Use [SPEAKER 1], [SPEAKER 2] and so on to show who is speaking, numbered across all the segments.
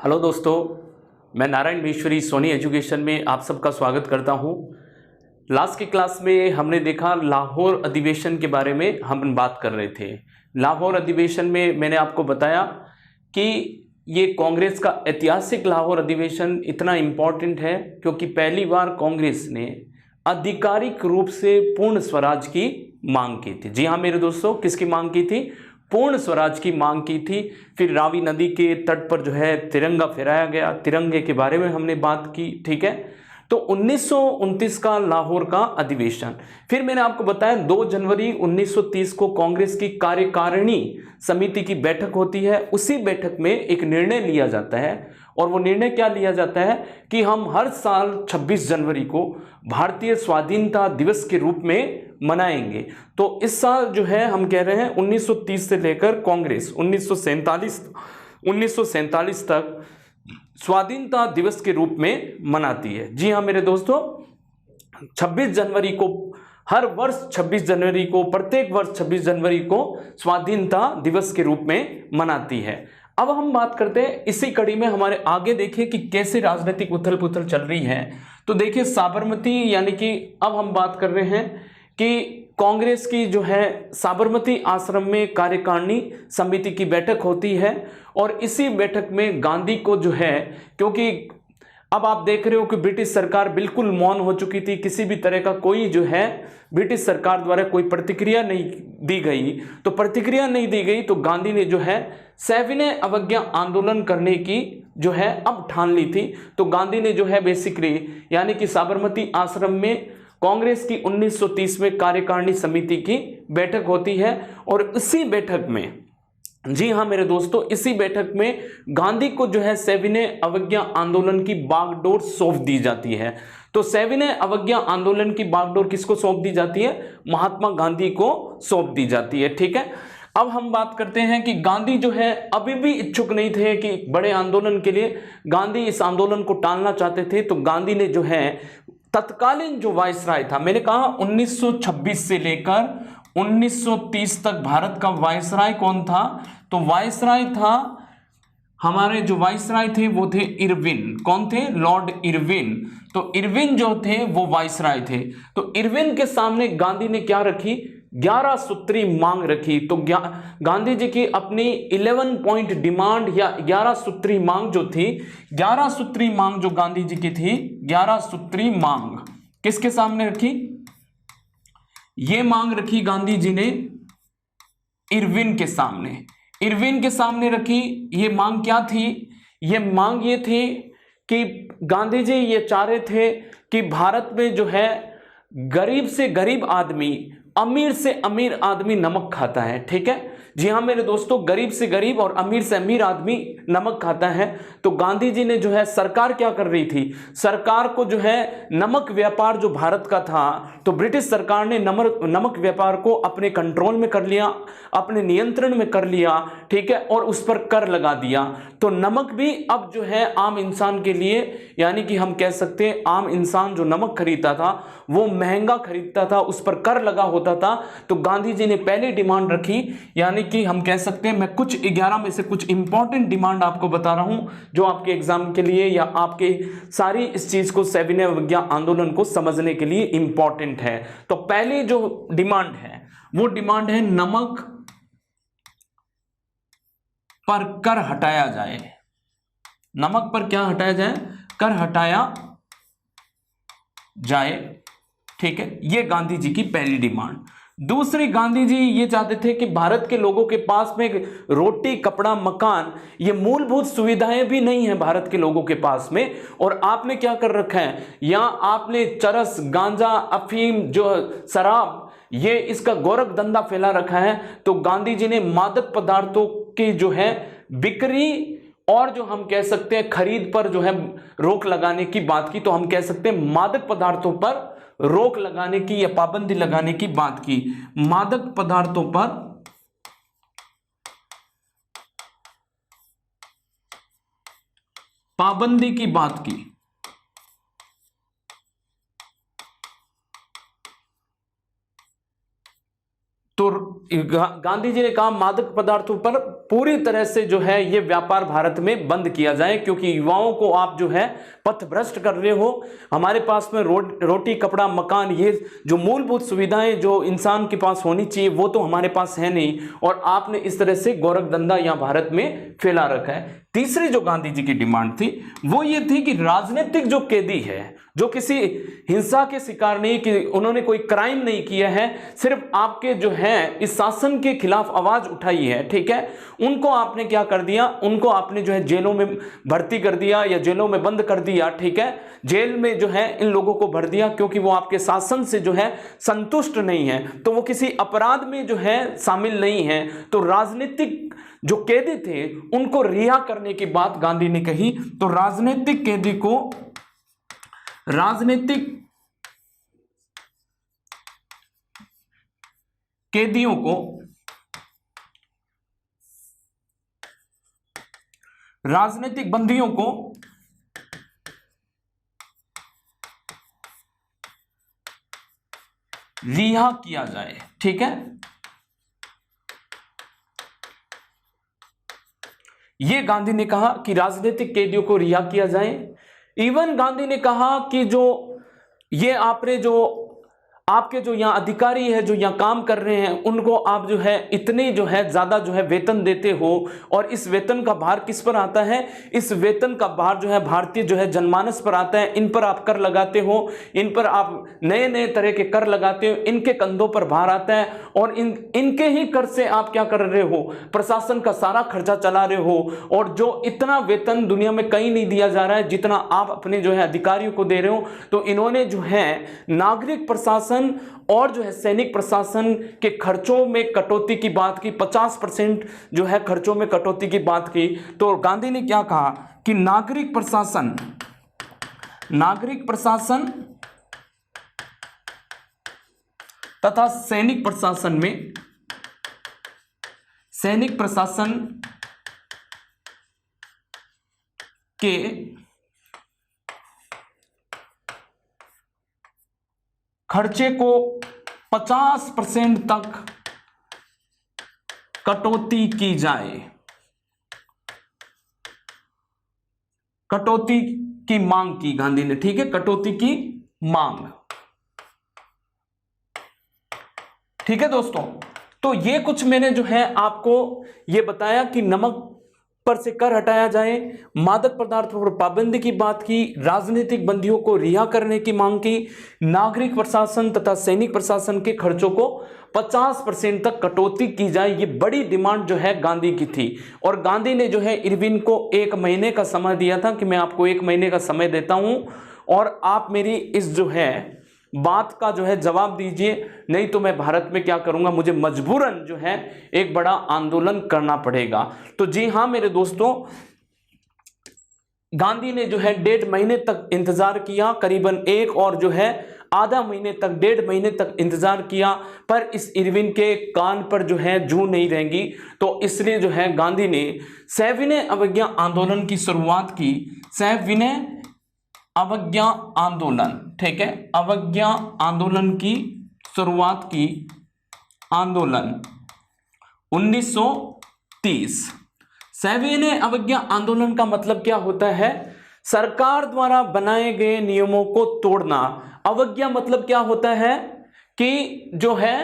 [SPEAKER 1] Hello दोस्तों, मैं Narayan Maheshwari Soni education में आप सबका स्वागत करता हूं। लास्ट की क्लास में हमने देखा लाहौर अधिवेशन के बारे में हम बात कर रहे थे। लाहौर अधिवेशन में मैंने आपको बताया कि ये कांग्रेस का ऐतिहासिक लाहौर अधिवेशन इतना इम्पॉर्टेंट है क्योंकि पहली बार कांग्रेस ने आधिकारिक रूप से पूर्ण स्वराज की मांग की थी। जी हाँ मेरे दोस्तों, किसकी मांग की थी? पूर्ण स्वराज की मांग की थी। फिर रावी नदी के तट पर जो है तिरंगा फहराया गया, तिरंगे के बारे में हमने बात की। ठीक है, तो 1929 का लाहौर का अधिवेशन। फिर मैंने आपको बताया 2 जनवरी 1930 को कांग्रेस की कार्यकारिणी समिति की बैठक होती है। उसी बैठक में एक निर्णय लिया जाता है और वो निर्णय क्या लिया जाता है कि हम हर साल 26 जनवरी को भारतीय स्वाधीनता दिवस के रूप में मनाएंगे। तो इस साल जो है हम कह रहे हैं 1930 से लेकर कांग्रेस 1947 तक स्वाधीनता दिवस के रूप में मनाती है। जी हाँ मेरे दोस्तों, 26 जनवरी को हर वर्ष 26 जनवरी को प्रत्येक वर्ष 26 जनवरी को स्वाधीनता दिवस के रूप में मनाती है। अब हम बात करते हैं इसी कड़ी में हमारे आगे, देखिए कि कैसे राजनीतिक उथल पुथल चल रही है। तो देखिए साबरमती, यानी कि अब हम बात कर रहे हैं कि कांग्रेस की जो है साबरमती आश्रम में कार्यकारिणी समिति की बैठक होती है और इसी बैठक में गांधी को जो है, क्योंकि अब आप देख रहे हो कि ब्रिटिश सरकार बिल्कुल मौन हो चुकी थी, किसी भी तरह का कोई जो है ब्रिटिश सरकार द्वारा कोई प्रतिक्रिया नहीं दी गई। तो प्रतिक्रिया नहीं दी गई तो गांधी ने जो है सविनय अवज्ञा आंदोलन करने की जो है अब ठान ली थी। तो गांधी ने जो है बेसिकली, यानी कि साबरमती आश्रम में कांग्रेस की 1930 में कार्यकारिणी समिति की बैठक होती है और इसी बैठक में, जी हाँ मेरे दोस्तों, इसी बैठक में गांधी को जो है सविनय अवज्ञा आंदोलन की बागडोर सौंप दी जाती है। तो सविनय अवज्ञा आंदोलन की बागडोर किसको सौंप दी जाती है? महात्मा गांधी को सौंप दी जाती है। ठीक है, अब हम बात करते हैं कि गांधी जो है अभी भी इच्छुक नहीं थे कि बड़े आंदोलन के लिए, गांधी इस आंदोलन को टालना चाहते थे। तो गांधी ने जो है तत्कालीन जो वायसराय था, मैंने कहा 1926 से लेकर 1930 तक भारत का वायसराय कौन था? तो वायसराय था, हमारे जो वायसराय थे वो थे इरविन। कौन थे? Lord Irwin. तो इरविन जो थे वो वायसराय थे। तो इरविन के सामने गांधी ने क्या रखी? 11 सूत्री मांग रखी। तो गांधी जी की अपनी 11 पॉइंट डिमांड या 11 सूत्री मांग जो थी, 11 सूत्री मांग जो गांधी जी की थी, 11 सूत्री मांग किसके सामने रखी? ये मांग रखी गांधी जी ने इरविन के सामने। इरविन के सामने रखी। ये मांग क्या थी? ये मांग ये थी कि गांधी जी ये चाह रहे थे कि भारत में जो है गरीब से गरीब आदमी, अमीर से अमीर आदमी नमक खाता है। ठीक है, जी हाँ मेरे दोस्तों, गरीब से गरीब और अमीर से अमीर आदमी नमक खाता है। तो गांधी जी ने जो है, सरकार क्या कर रही थी? सरकार को जो है नमक व्यापार जो भारत का था, तो ब्रिटिश सरकार ने नमक व्यापार को अपने कंट्रोल में कर लिया, अपने नियंत्रण में कर लिया। ठीक है, और उस पर कर लगा दिया। तो नमक भी अब जो है आम इंसान के लिए, यानी कि हम कह सकते हैं आम इंसान जो नमक खरीदता था वो महंगा खरीदता था, उस पर कर लगा होता था। तो गांधी जी ने पहले डिमांड रखी, यानी कि हम कह सकते हैं, मैं कुछ 11 में से कुछ इंपॉर्टेंट डिमांड आपको बता रहा हूं जो आपके एग्जाम के लिए या आपके सारी इस चीज को, सविनय अवज्ञा आंदोलन को समझने के लिए इंपॉर्टेंट है। तो पहली जो डिमांड है वो डिमांड है नमक पर कर हटाया जाए। नमक पर क्या हटाया जाए? कर हटाया जाए। ठीक है, ये गांधी जी की पहली डिमांड। दूसरी, गांधी जी ये चाहते थे कि भारत के लोगों के पास में रोटी, कपड़ा, मकान, ये मूलभूत सुविधाएं भी नहीं है भारत के लोगों के पास में। और आपने क्या कर रखा है? यहां आपने चरस, गांजा, अफीम, जो शराब, ये इसका गोरख धंधा फैला रखा है। तो गांधी जी ने मादक पदार्थों की जो है बिक्री और जो हम कह सकते हैं खरीद पर जो है रोक लगाने की बात की। तो हम कह सकते हैं मादक पदार्थों पर रोक लगाने की या पाबंदी लगाने की बात की। मादक पदार्थों पर पाबंदी की बात की। तो गांधी जी ने कहा मादक पदार्थों पर पूरी तरह से जो है ये व्यापार भारत में बंद किया जाए, क्योंकि युवाओं को आप जो है पथभ्रष्ट कर रहे हो। हमारे पास में रोटी कपड़ा मकान, ये जो मूलभूत सुविधाएं जो इंसान के पास होनी चाहिए वो तो हमारे पास है नहीं, और आपने इस तरह से गोरख धंधा यहाँ भारत में फैला रखा है। तीसरी जो गांधी जी की डिमांड थी वो ये थी कि राजनीतिक जो कैदी है, जो किसी हिंसा के शिकार नहीं, कि उन्होंने कोई क्राइम नहीं किया है, सिर्फ आपके जो है इस शासन के खिलाफ आवाज उठाई है, ठीक है, उनको आपने क्या कर दिया, उनको आपने जो है जेलों में भर्ती कर दिया या जेलों में बंद कर दिया, ठीक है, जेल में जो है इन लोगों को भर दिया, क्योंकि वो आपके शासन से जो है संतुष्ट नहीं है, तो वो किसी अपराध में जो है शामिल नहीं है। तो राजनीतिक जो कैदी थे उनको रिहा करने की बात गांधी ने कही। तो राजनीतिक कैदी को, राजनीतिक कैदियों को, राजनीतिक बंदियों को रिहा किया जाए, ठीक है। ये गांधी ने कहा कि राजनीतिक कैदियों को रिहा किया जाए। इवन गांधी ने कहा कि जो ये आपने जो आपके जो यहाँ अधिकारी है जो यहाँ काम कर रहे हैं उनको आप जो है इतने जो है ज्यादा जो है वेतन देते हो, और इस वेतन का भार किस पर आता है, इस वेतन का भार जो है भारतीय जो है जनमानस पर आता है। इन पर आप कर लगाते हो, इन पर आप नए नए तरह के कर लगाते हो, इनके कंधों पर भार आता है, और इनके ही कर से आप क्या कर रहे हो, प्रशासन का सारा खर्चा चला रहे हो। और जो इतना वेतन दुनिया में कहीं नहीं दिया जा रहा है जितना आप अपने जो है अधिकारियों को दे रहे हो। तो इन्होंने जो है नागरिक प्रशासन और जो है सैनिक प्रशासन के खर्चों में कटौती की बात की, 50% जो है खर्चों में कटौती की बात की। तो गांधी ने क्या कहा कि नागरिक प्रशासन तथा सैनिक प्रशासन के खर्चे को 50% तक कटौती की जाए, कटौती की मांग की गांधी ने, ठीक है, कटौती की मांग, ठीक है दोस्तों। तो ये कुछ मैंने जो है आपको ये बताया कि नमक पर से कर हटाया जाए, मादक पदार्थों पर पाबंदी की बात की, राजनीतिक बंदियों को रिहा करने की मांग की, नागरिक प्रशासन तथा सैनिक प्रशासन के खर्चों को 50% तक कटौती की जाए। ये बड़ी डिमांड जो है गांधी की थी। और गांधी ने जो है इरविन को 1 महीने का समय दिया था कि मैं आपको 1 महीने का समय देता हूं और आप मेरी इस जो है बात का जो है जवाब दीजिए, नहीं तो मैं भारत में क्या करूंगा, मुझे मजबूरन जो है एक बड़ा आंदोलन करना पड़ेगा। तो जी हां मेरे दोस्तों, गांधी ने जो है 1.5 महीने तक इंतजार किया, करीबन 1 और जो है आधा महीने तक, 1.5 महीने तक इंतजार किया, पर इस इरविन के कान पर जो है जू नहीं रहेंगी। तो इसलिए जो है गांधी ने सविनय अवज्ञा आंदोलन की शुरुआत की, सविनय अवज्ञा आंदोलन, ठीक है, अवज्ञा आंदोलन की शुरुआत की, आंदोलन 1930। सविनय अवज्ञा आंदोलन का मतलब क्या होता है, सरकार द्वारा बनाए गए नियमों को तोड़ना। अवज्ञा मतलब क्या होता है कि जो है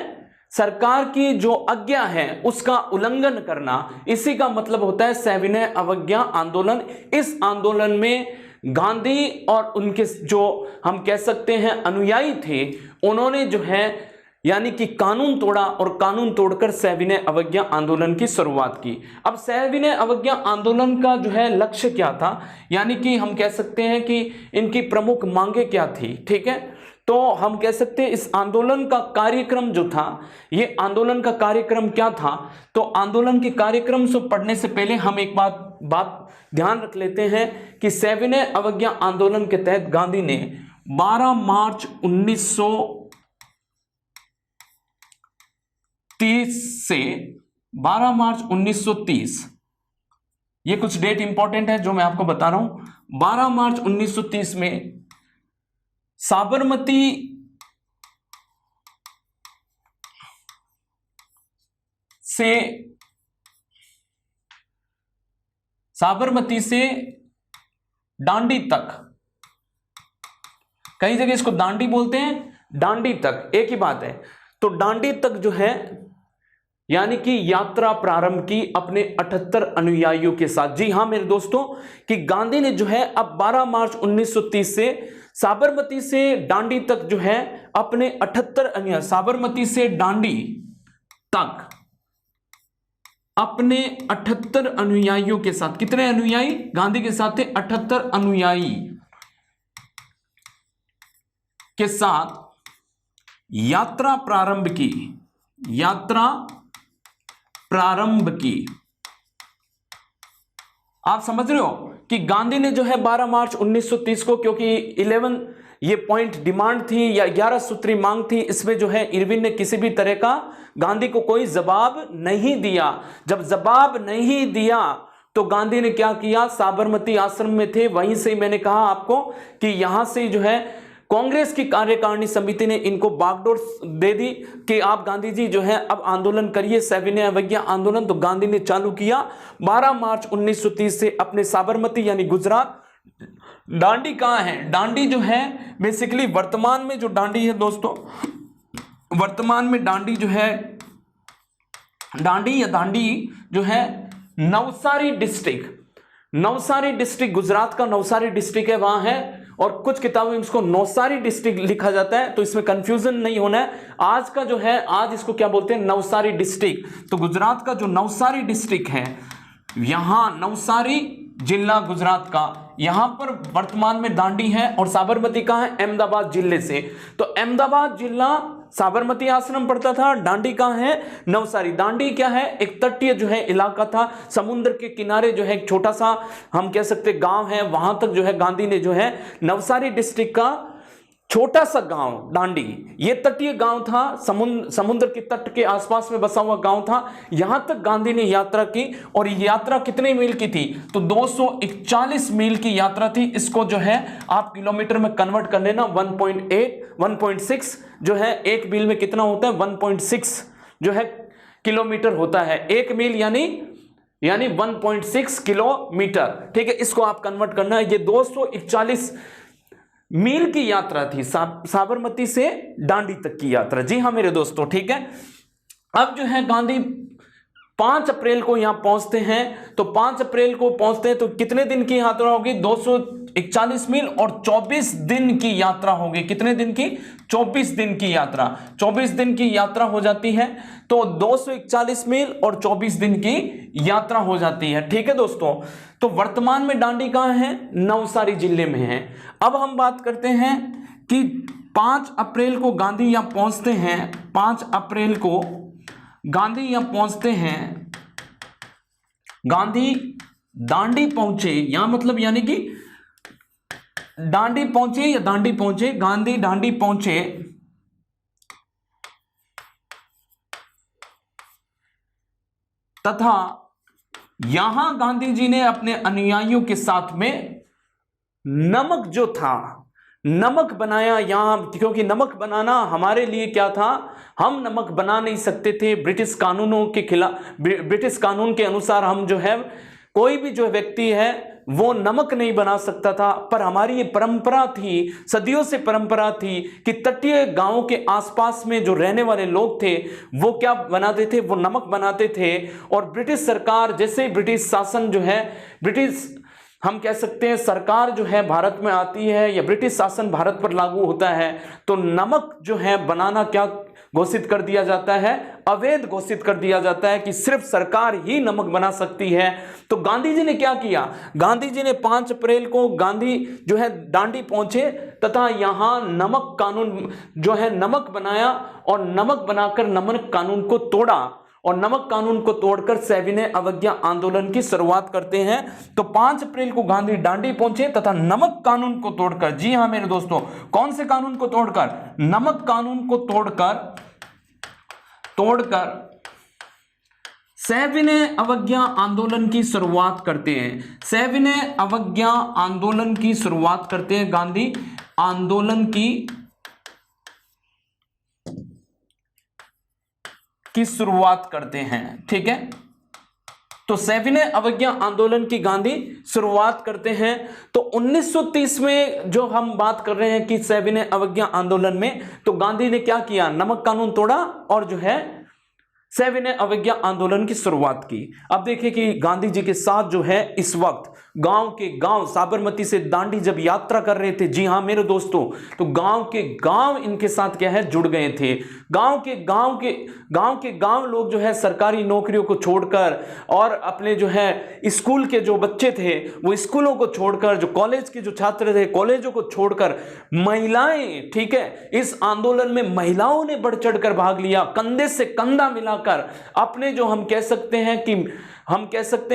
[SPEAKER 1] सरकार की जो आज्ञा है उसका उल्लंघन करना, इसी का मतलब होता है सविनय अवज्ञा आंदोलन। इस आंदोलन में गांधी और उनके जो हम कह सकते हैं अनुयायी थे, उन्होंने जो है यानी कि कानून तोड़ा और कानून तोड़कर सविनय अवज्ञा आंदोलन की शुरुआत की। अब सविनय अवज्ञा आंदोलन का जो है लक्ष्य क्या था, यानी कि हम कह सकते हैं कि इनकी प्रमुख मांगें क्या थी, ठीक है। तो हम कह सकते हैं इस आंदोलन का कार्यक्रम जो था, ये आंदोलन का कार्यक्रम क्या था। तो आंदोलन के कार्यक्रम से पढ़ने से पहले हम एक बात ध्यान रख लेते हैं कि सविनय अवज्ञा आंदोलन के तहत गांधी ने 12 मार्च 1930 से 12 मार्च 1930, ये कुछ डेट इंपॉर्टेंट है जो मैं आपको बता रहा हूं। 12 मार्च 1930 में साबरमती से डांडी तक, कई जगह इसको दांडी बोलते हैं, डांडी तक एक ही बात है। तो डांडी तक जो है यानी कि यात्रा प्रारंभ की अपने 78 अनुयायियों के साथ। जी हां मेरे दोस्तों, कि गांधी ने जो है अब 12 मार्च 1930 से साबरमती से डांडी तक जो है अपने 78 अनुयायी, साबरमती से डांडी तक अपने 78 अनुयायियों के साथ, कितने अनुयायी गांधी के साथ थे? 78 अनुयायी के साथ यात्रा प्रारंभ की, यात्रा प्रारंभ की। आप समझ रहे हो कि गांधी ने जो है 12 मार्च 1930 को, क्योंकि 11 ये पॉइंट डिमांड थी या 11 सूत्री मांग थी, इसमें जो है इरविन ने किसी भी तरह का गांधी को कोई जवाब नहीं दिया। जब जवाब नहीं दिया तो गांधी ने क्या किया? साबरमती आश्रम में थे, वहीं से मैंने कहा आपको कि यहां से जो है कांग्रेस की कार्यकारिणी समिति ने इनको बागडोर दे दी कि आप गांधी जी जो है अब आंदोलन करिए, सविनय अवज्ञा आंदोलन। तो गांधी ने चालू किया 12 मार्च 1930 से अपने साबरमती यानी गुजरात। डांडी कहां है? डांडी जो है बेसिकली वर्तमान में जो डांडी है दोस्तों, वर्तमान में डांडी जो है, डांडी या दांडी जो है नवसारी डिस्ट्रिक्ट, नवसारी डिस्ट्रिक्ट गुजरात का नवसारी डिस्ट्रिक्ट है, वहां है। और कुछ किताबों में इसको नौसारी डिस्ट्रिक्ट लिखा जाता है, तो इसमें कंफ्यूजन नहीं होना है। आज का जो है, आज इसको क्या बोलते हैं? नवसारी डिस्ट्रिक्ट। तो गुजरात का जो नवसारी डिस्ट्रिक्ट है, यहां नवसारी जिला गुजरात का, यहां पर वर्तमान में दांडी है। और साबरमती कहां है? अहमदाबाद जिले से। तो अहमदाबाद जिला साबरमती आश्रम पड़ता था, डांडी कहां है? नवसारी। दांडी क्या है? एक तटीय जो है इलाका था, समुद्र के किनारे जो है एक छोटा सा हम कह सकते गांव है, वहां तक जो है गांधी ने जो है नवसारी डिस्ट्रिक्ट का छोटा सा गांव डांडी, ये तटीय गांव था, समुद्र के तट के आसपास में बसा हुआ गांव था, यहां तक गांधी ने यात्रा की। और यात्रा कितने मील की थी? तो 241 मील की यात्रा थी। इसको जो है आप किलोमीटर में कन्वर्ट कर लेना, 1.6 जो है एक मील में कितना होता है? 1.6 जो है किलोमीटर होता है। एक मील यानी 1.6 किलोमीटर, ठीक है। इसको आप कन्वर्ट करना है। ये 241 मील की यात्रा थी, साबरमती से डांडी तक की यात्रा। जी हां मेरे दोस्तों, ठीक है। अब जो है गांधी 5 अप्रैल को यहां पहुंचते हैं। तो 5 अप्रैल को पहुंचते हैं तो कितने दिन की यात्रा होगी? 241 मील और 24 दिन की यात्रा होगी। कितने दिन की? 24 दिन की यात्रा। 24 दिन की यात्रा हो जाती है, तो 241 मील और 24 दिन की यात्रा हो जाती है, ठीक है दोस्तों। तो वर्तमान में डांडी कहां है? नवसारी जिले में है। अब हम बात करते हैं कि 5 अप्रैल को गांधी यहां पहुंचते हैं। 5 अप्रैल को गांधी यहां पहुंचते हैं। गांधी दांडी पहुंचे, यहां मतलब यानी कि डांडी पहुंचे या दांडी पहुंचे, गांधी दांडी पहुंचे तथा यहां गांधी जी ने अपने अनुयायियों के साथ में नमक जो था, नमक बनाया यहां, क्योंकि नमक बनाना हमारे लिए क्या था? हम नमक बना नहीं सकते थे ब्रिटिश कानूनों के खिलाफ। ब्रिटिश कानून के अनुसार हम जो है, कोई भी जो व्यक्ति है वो नमक नहीं बना सकता था। पर हमारी ये परंपरा थी, सदियों से परंपरा थी कि तटीय गांवों के आसपास में जो रहने वाले लोग थे वो क्या बनाते थे? वो नमक बनाते थे। और ब्रिटिश सरकार, जैसे ब्रिटिश शासन जो है, ब्रिटिश हम कह सकते हैं सरकार जो है भारत में आती है या ब्रिटिश शासन भारत पर लागू होता है, तो नमक जो है बनाना क्या घोषित कर दिया जाता है? अवैध घोषित कर दिया जाता है कि सिर्फ सरकार ही नमक बना सकती है। तो गांधी जी ने क्या किया? गांधी जी ने 5 अप्रैल को गांधी जो है डांडी पहुंचे तथा यहां नमक कानून जो है नमक बनाया और नमक बनाकर नमक कानून को तोड़ा। और नमक कानून को तोड़कर सविनय अवज्ञा आंदोलन की शुरुआत करते हैं। तो 5 अप्रैल को गांधी डांडी पहुंचे तथा नमक कानून को तोड़कर, जी हां मेरे दोस्तों, कौन से कानून को तोड़कर? नमक कानून को तोड़कर सविनय अवज्ञा आंदोलन की शुरुआत करते हैं। सविनय अवज्ञा आंदोलन की शुरुआत करते हैं गांधी। आंदोलन की शुरुआत करते हैं। ठीक है, तो सविनय अवज्ञा आंदोलन की गांधी शुरुआत करते हैं। तो 1930 में जो हम बात कर रहे हैं कि सविनय अवज्ञा आंदोलन में, तो गांधी ने क्या किया, नमक कानून तोड़ा और जो है सविनय अवज्ञा आंदोलन की शुरुआत की। अब देखिए कि गांधी जी के साथ जो है इस वक्त गांव के गांव साबरमती से दांडी जब यात्रा कर रहे थे, जी हां मेरे दोस्तों, तो गांव के गांव इनके साथ क्या है, जुड़ गए थे। गांव के गांव लोग जो है सरकारी नौकरियों को छोड़कर और अपने जो है स्कूल के जो बच्चे थे वो स्कूलों को छोड़कर, जो कॉलेज के जो छात्र थे कॉलेजों को छोड़कर, महिलाएं, ठीक है, इस आंदोलन में महिलाओं ने बढ़ चढ़कर भाग लिया, कंधे से कंधा मिलाकर अपने जो हम कह सकते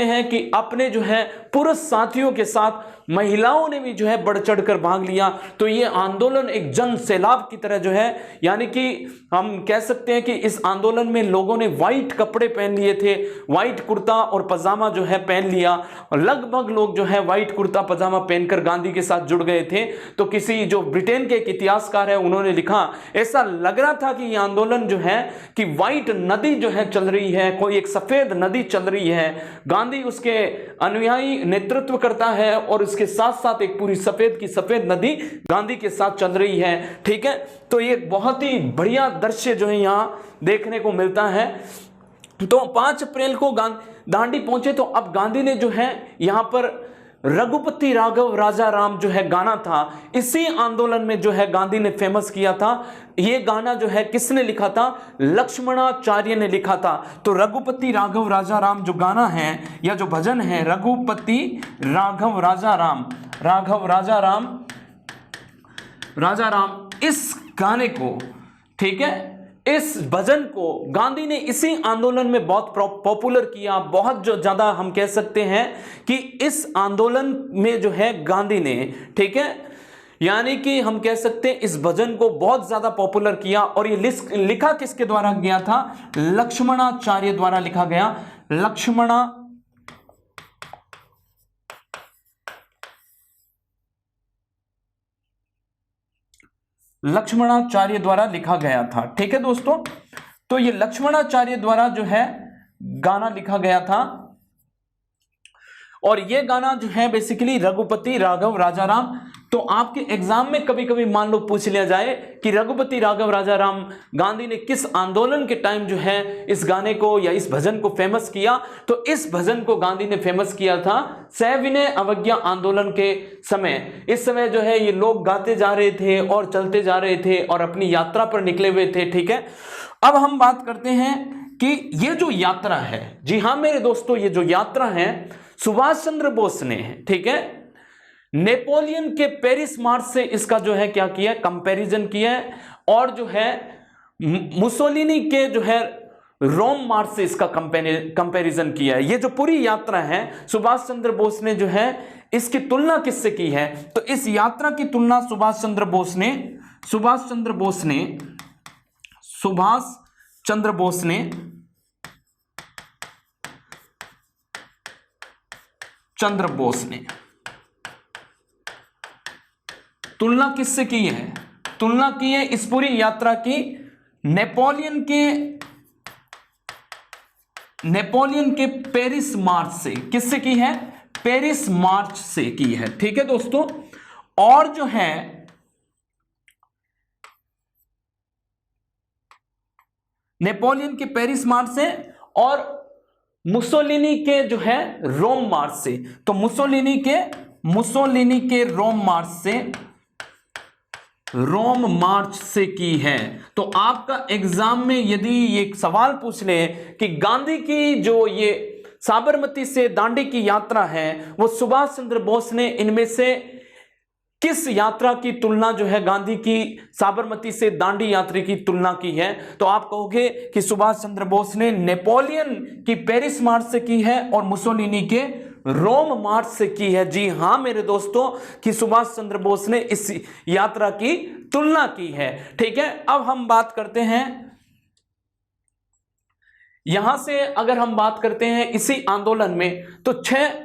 [SPEAKER 1] हैं कि अपने जो है पुरुष साथियों के साथ महिलाओं ने भी जो है बढ़ चढ़कर भाग लिया। तो ये आंदोलन एक जन सैलाब की तरह जो है, यानी कि हम कह सकते हैं कि इस आंदोलन में लोगों ने व्हाइट कपड़े पहन लिए थे, व्हाइट कुर्ता और पजामा जो है पहन लिया, और लगभग लोग जो है व्हाइट कुर्ता पजामा पहनकर गांधी के साथ जुड़ गए थे। तो किसी जो ब्रिटेन के एक इतिहासकार है उन्होंने लिखा, ऐसा लग रहा था कि ये आंदोलन जो है कि व्हाइट नदी जो है चल रही है, कोई एक सफेद नदी चल रही है, गांधी उसके अनुयायी नेतृत्व करता है और इसके साथ साथ एक पूरी सफेद की सफेद नदी गांधी के साथ चल रही है। ठीक है, तो ये बहुत ही बढ़िया दृश्य जो है यहां देखने को मिलता है। तो 5 अप्रैल को दांडी पहुंचे, तो अब गांधी ने जो है यहां पर रघुपति राघव राजा राम जो है गाना था, इसी आंदोलन में जो है गांधी ने फेमस किया था। ये गाना जो है किसने लिखा था, लक्ष्मणाचार्य ने लिखा था। तो रघुपति राघव राजा राम जो गाना है या जो भजन है, रघुपति राघव राजा राम, राघव राजा राम, इस गाने को, ठीक है, इस भजन को गांधी ने इसी आंदोलन में बहुत पॉपुलर किया। बहुत जो ज्यादा हम कह सकते हैं कि इस आंदोलन में जो है गांधी ने, ठीक है, यानी कि हम कह सकते हैं इस भजन को बहुत ज्यादा पॉपुलर किया। और ये लिखा किसके द्वारा गया था, लक्ष्मणाचार्य द्वारा लिखा गया। लक्ष्मणाचार्य द्वारा लिखा गया था। ठीक है दोस्तों, तो ये लक्ष्मणाचार्य द्वारा जो है गाना लिखा गया था। और ये गाना जो है बेसिकली रघुपति राघव राजा राम। तो आपके एग्जाम में कभी कभी मान लो पूछ लिया जाए कि रघुपति राघव राजा राम गांधी ने किस आंदोलन के टाइम जो है इस गाने को या इस भजन को फेमस किया, तो इस भजन को गांधी ने फेमस किया था सविनय अवज्ञा आंदोलन के समय। इस समय जो है ये लोग गाते जा रहे थे और चलते जा रहे थे और अपनी यात्रा पर निकले हुए थे। ठीक है, अब हम बात करते हैं कि ये जो यात्रा है, जी हां मेरे दोस्तों, ये जो यात्रा है सुभाष चंद्र बोस ने, ठीक है, नेपोलियन के पेरिस मार्च से इसका जो है क्या किया, कंपैरिजन किया है, और जो है मुसोलिनी के जो है रोम मार्च से इसका कंपैरिजन किया है। ये जो पूरी यात्रा है सुभाष चंद्र बोस ने जो है इसकी तुलना किससे की है, तो इस यात्रा की तुलना सुभाष चंद्र बोस ने तुलना किससे की है, तुलना की है इस पूरी यात्रा की नेपोलियन के पेरिस मार्च से। किससे की है, पेरिस मार्च से की है। ठीक है दोस्तों, और जो है नेपोलियन के पेरिस मार्च से और मुसोलिनी के जो है रोम मार्च से। तो मुसोलिनी के रोम मार्च से की है। तो आपका एग्जाम में यदि ये सवाल पूछ ले कि गांधी की जो ये साबरमती से दांडी की यात्रा है वो सुभाष चंद्र बोस ने इनमें से किस यात्रा की तुलना जो है गांधी की साबरमती से दांडी यात्रा की तुलना की है, तो आप कहोगे कि सुभाष चंद्र बोस ने नेपोलियन की पेरिस मार्च से की है और मुसोलिनी के रोम मार्च से की है। जी हां मेरे दोस्तों, कि सुभाष चंद्र बोस ने इस यात्रा की तुलना की है। ठीक है, अब हम बात करते हैं यहां से अगर हम बात करते हैं इसी आंदोलन में, तो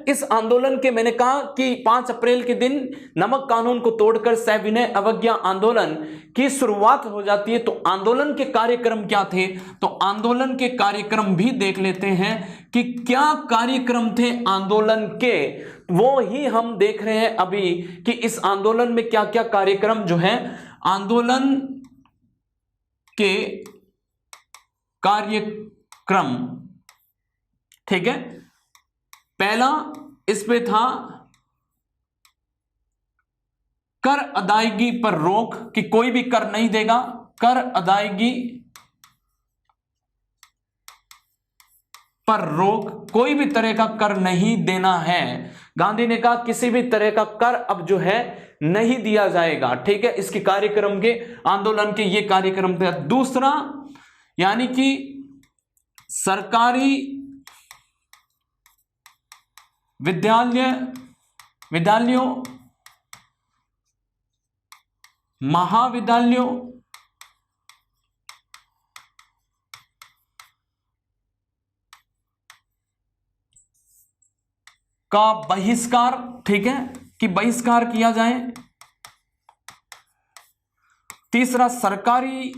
[SPEAKER 1] इस आंदोलन के, मैंने कहा कि 5 अप्रैल के दिन नमक कानून को तोड़कर सविनय अवज्ञा आंदोलन की शुरुआत हो जाती है। तो आंदोलन के कार्यक्रम क्या थे, तो आंदोलन के कार्यक्रम भी देख लेते हैं कि क्या कार्यक्रम थे आंदोलन के, वो ही हम देख रहे हैं अभी कि इस आंदोलन में क्या क्या कार्यक्रम जो है आंदोलन के कार्यक्रम। ठीक है, पहला इस पे था कर अदायगी पर रोक, कि कोई भी कर नहीं देगा, कर अदायगी पर रोक, कोई भी तरह का कर नहीं देना है। गांधी ने कहा किसी भी तरह का कर अब जो है नहीं दिया जाएगा। ठीक है, इसके कार्यक्रम के, आंदोलन के ये कार्यक्रम थे। दूसरा यानी कि सरकारी विद्यालयों, महाविद्यालयों का बहिष्कार। ठीक है, कि बहिष्कार किया जाए। तीसरा सरकारी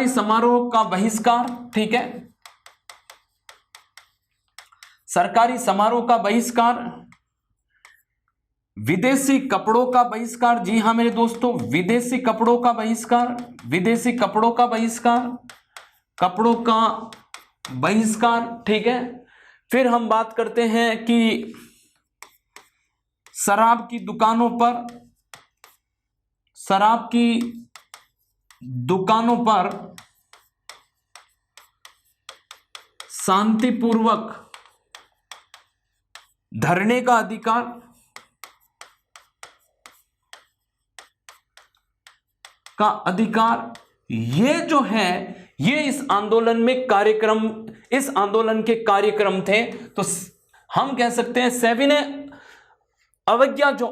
[SPEAKER 1] समारोह का बहिष्कार। ठीक है, सरकारी समारोह का बहिष्कार। विदेशी कपड़ों का बहिष्कार, जी हां मेरे दोस्तों, विदेशी कपड़ों का बहिष्कार, विदेशी कपड़ों का बहिष्कार, कपड़ों का बहिष्कार। ठीक है, फिर हम बात करते हैं कि शराब की दुकानों पर शांतिपूर्वक धरने का अधिकार, ये जो है ये इस आंदोलन में कार्यक्रम, इस आंदोलन के कार्यक्रम थे। तो हम कह सकते हैं सविनय अवज्ञा जो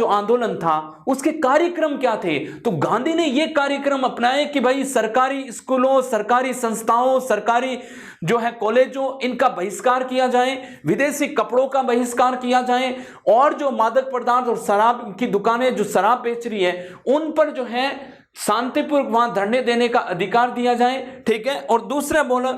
[SPEAKER 1] आंदोलन था उसके कार्यक्रम क्या थे। तो गांधी ने ये कार्यक्रम अपनाए कि भाई सरकारी स्कूलों, सरकारी संस्थाओं, सरकारी जो है कॉलेजों, इनका बहिष्कार किया जाए, विदेशी कपड़ों का बहिष्कार किया जाए, और जो मादक पदार्थ और शराब की दुकानें जो शराब बेच रही है उन पर जो है शांतिपूर्वक वहां धरने देने का अधिकार दिया जाए। ठीक है, और दूसरा बोला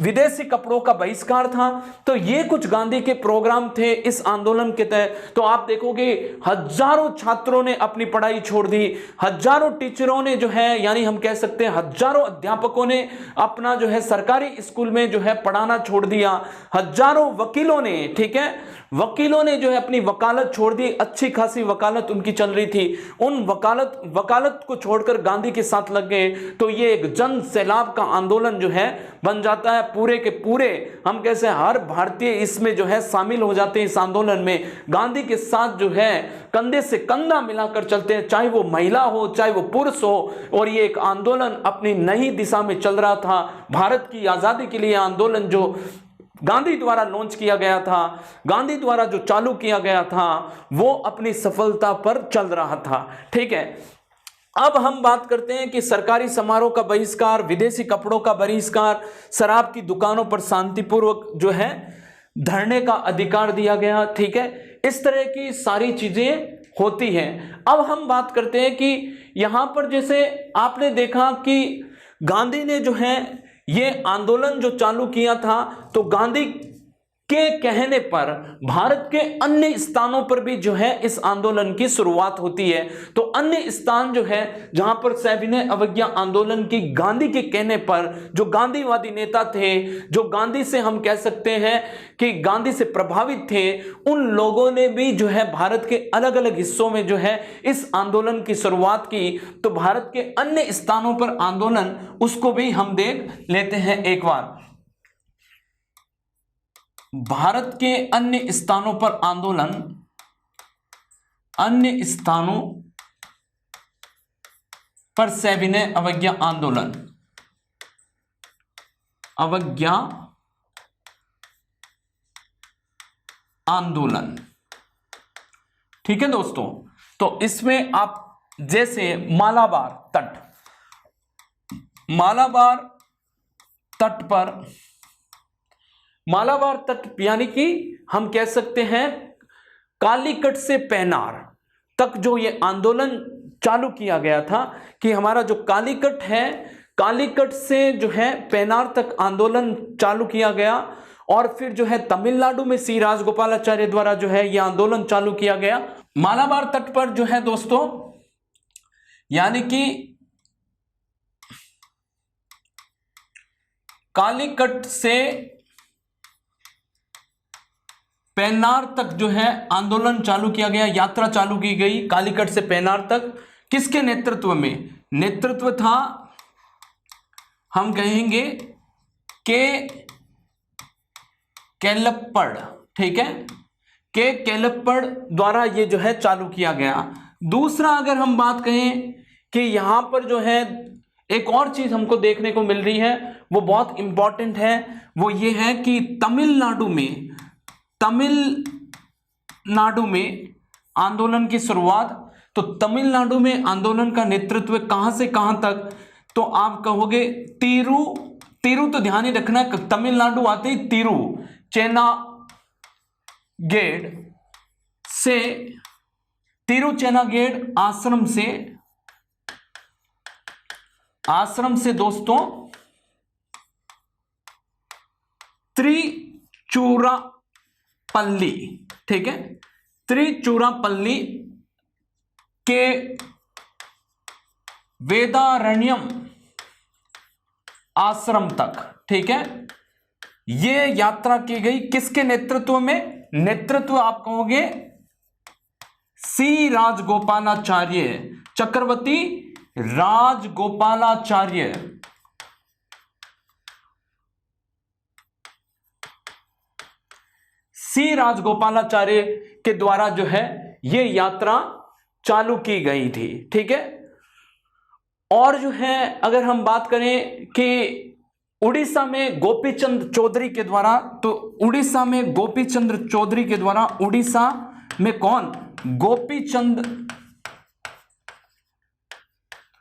[SPEAKER 1] विदेशी कपड़ों का बहिष्कार था। तो ये कुछ गांधी के प्रोग्राम थे इस आंदोलन के तहत। तो आप देखोगे हजारों छात्रों ने अपनी पढ़ाई छोड़ दी, हजारों टीचरों ने जो है, यानी हम कह सकते हैं हजारों अध्यापकों ने अपना जो है सरकारी स्कूल में जो है पढ़ाना छोड़ दिया, हजारों वकीलों ने, ठीक है, वकीलों ने जो है अपनी वकालत छोड़ दी, अच्छी खासी वकालत उनकी चल रही थी, उन वकालत को छोड़कर गांधी के साथ लग गए। तो ये एक जन सैलाब का आंदोलन जो है बन जाता है, पूरे के पूरे हम कैसे हर भारतीय इसमें जो है शामिल हो जाते हैं इस आंदोलन में, गांधी के साथ जो है कंधे से कंधा मिलाकर चलते हैं, चाहे वो महिला हो चाहे वो पुरुष हो। और ये एक आंदोलन अपनी नई दिशा में चल रहा था। भारत की आजादी के लिए आंदोलन जो गांधी द्वारा लॉन्च किया गया था, गांधी द्वारा जो चालू किया गया था, वो अपनी सफलता पर चल रहा था। ठीक है, अब हम बात करते हैं कि सरकारी समारोह का बहिष्कार, विदेशी कपड़ों का बहिष्कार, शराब की दुकानों पर शांतिपूर्वक जो है धरने का अधिकार दिया गया। ठीक है, इस तरह की सारी चीजें होती हैं। अब हम बात करते हैं कि यहां पर जैसे आपने देखा कि गांधी ने जो है ये आंदोलन जो चालू किया था, तो गांधी के कहने पर भारत के अन्य स्थानों पर भी जो है इस आंदोलन की शुरुआत होती है। तो अन्य स्थान जो है जहां पर सविनय अवज्ञा आंदोलन की गांधी के कहने पर जो गांधीवादी नेता थे, जो गांधी से हम कह सकते हैं कि गांधी से प्रभावित थे, उन लोगों ने भी जो है भारत के अलग अलग हिस्सों में जो है इस आंदोलन की शुरुआत की। तो भारत के अन्य स्थानों पर आंदोलन, उसको भी हम देख लेते हैं एक बार। भारत के अन्य स्थानों पर आंदोलन, अन्य स्थानों पर सविनय अवज्ञा आंदोलन, अवज्ञा आंदोलन। ठीक है दोस्तों, तो इसमें आप जैसे मालाबार तट, मालाबार तट पर, मालाबार तट यानी कि हम कह सकते हैं कालीकट से पेनार तक जो ये आंदोलन चालू किया गया था कि हमारा जो कालीकट है, कालीकट से जो है पेनार तक आंदोलन चालू किया गया और फिर जो है तमिलनाडु में सी राजगोपालाचार्य द्वारा जो है यह आंदोलन चालू किया गया। मालाबार तट पर जो है दोस्तों यानी कि कालीकट से पेन्नार तक जो है आंदोलन चालू किया गया, यात्रा चालू की गई कालीकट से पेन्नार तक। किसके नेतृत्व में? नेतृत्व था हम कहेंगे के केलप्पड़, ठीक है, के केलप्पड़ द्वारा ये जो है चालू किया गया। दूसरा अगर हम बात कहें कि यहां पर जो है एक और चीज हमको देखने को मिल रही है वो बहुत इंपॉर्टेंट है, वो ये है कि तमिलनाडु में आंदोलन की शुरुआत। तो तमिलनाडु में आंदोलन का नेतृत्व कहां से कहां तक? तो आप कहोगे तीरू तो ध्यान ही रखना, तमिलनाडु आते ही तीरू चेनागेड से, तिरुचेनागेड आश्रम से दोस्तों त्रिचूरापल्ली, ठीक है, त्रिचूरापल्ली के वेदारण्यम आश्रम तक, ठीक है, ये यात्रा की गई। किसके नेतृत्व में? नेतृत्व आप कहोगे सी राजगोपालाचार्य, चक्रवर्ती राजगोपालाचार्य, सी राजगोपालाचार्य के द्वारा जो है ये यात्रा चालू की गई थी, ठीक है। और जो है अगर हम बात करें कि उड़ीसा में गोपीचंद चौधरी के द्वारा, तो उड़ीसा में गोपीचंद्र चौधरी के द्वारा, उड़ीसा में कौन?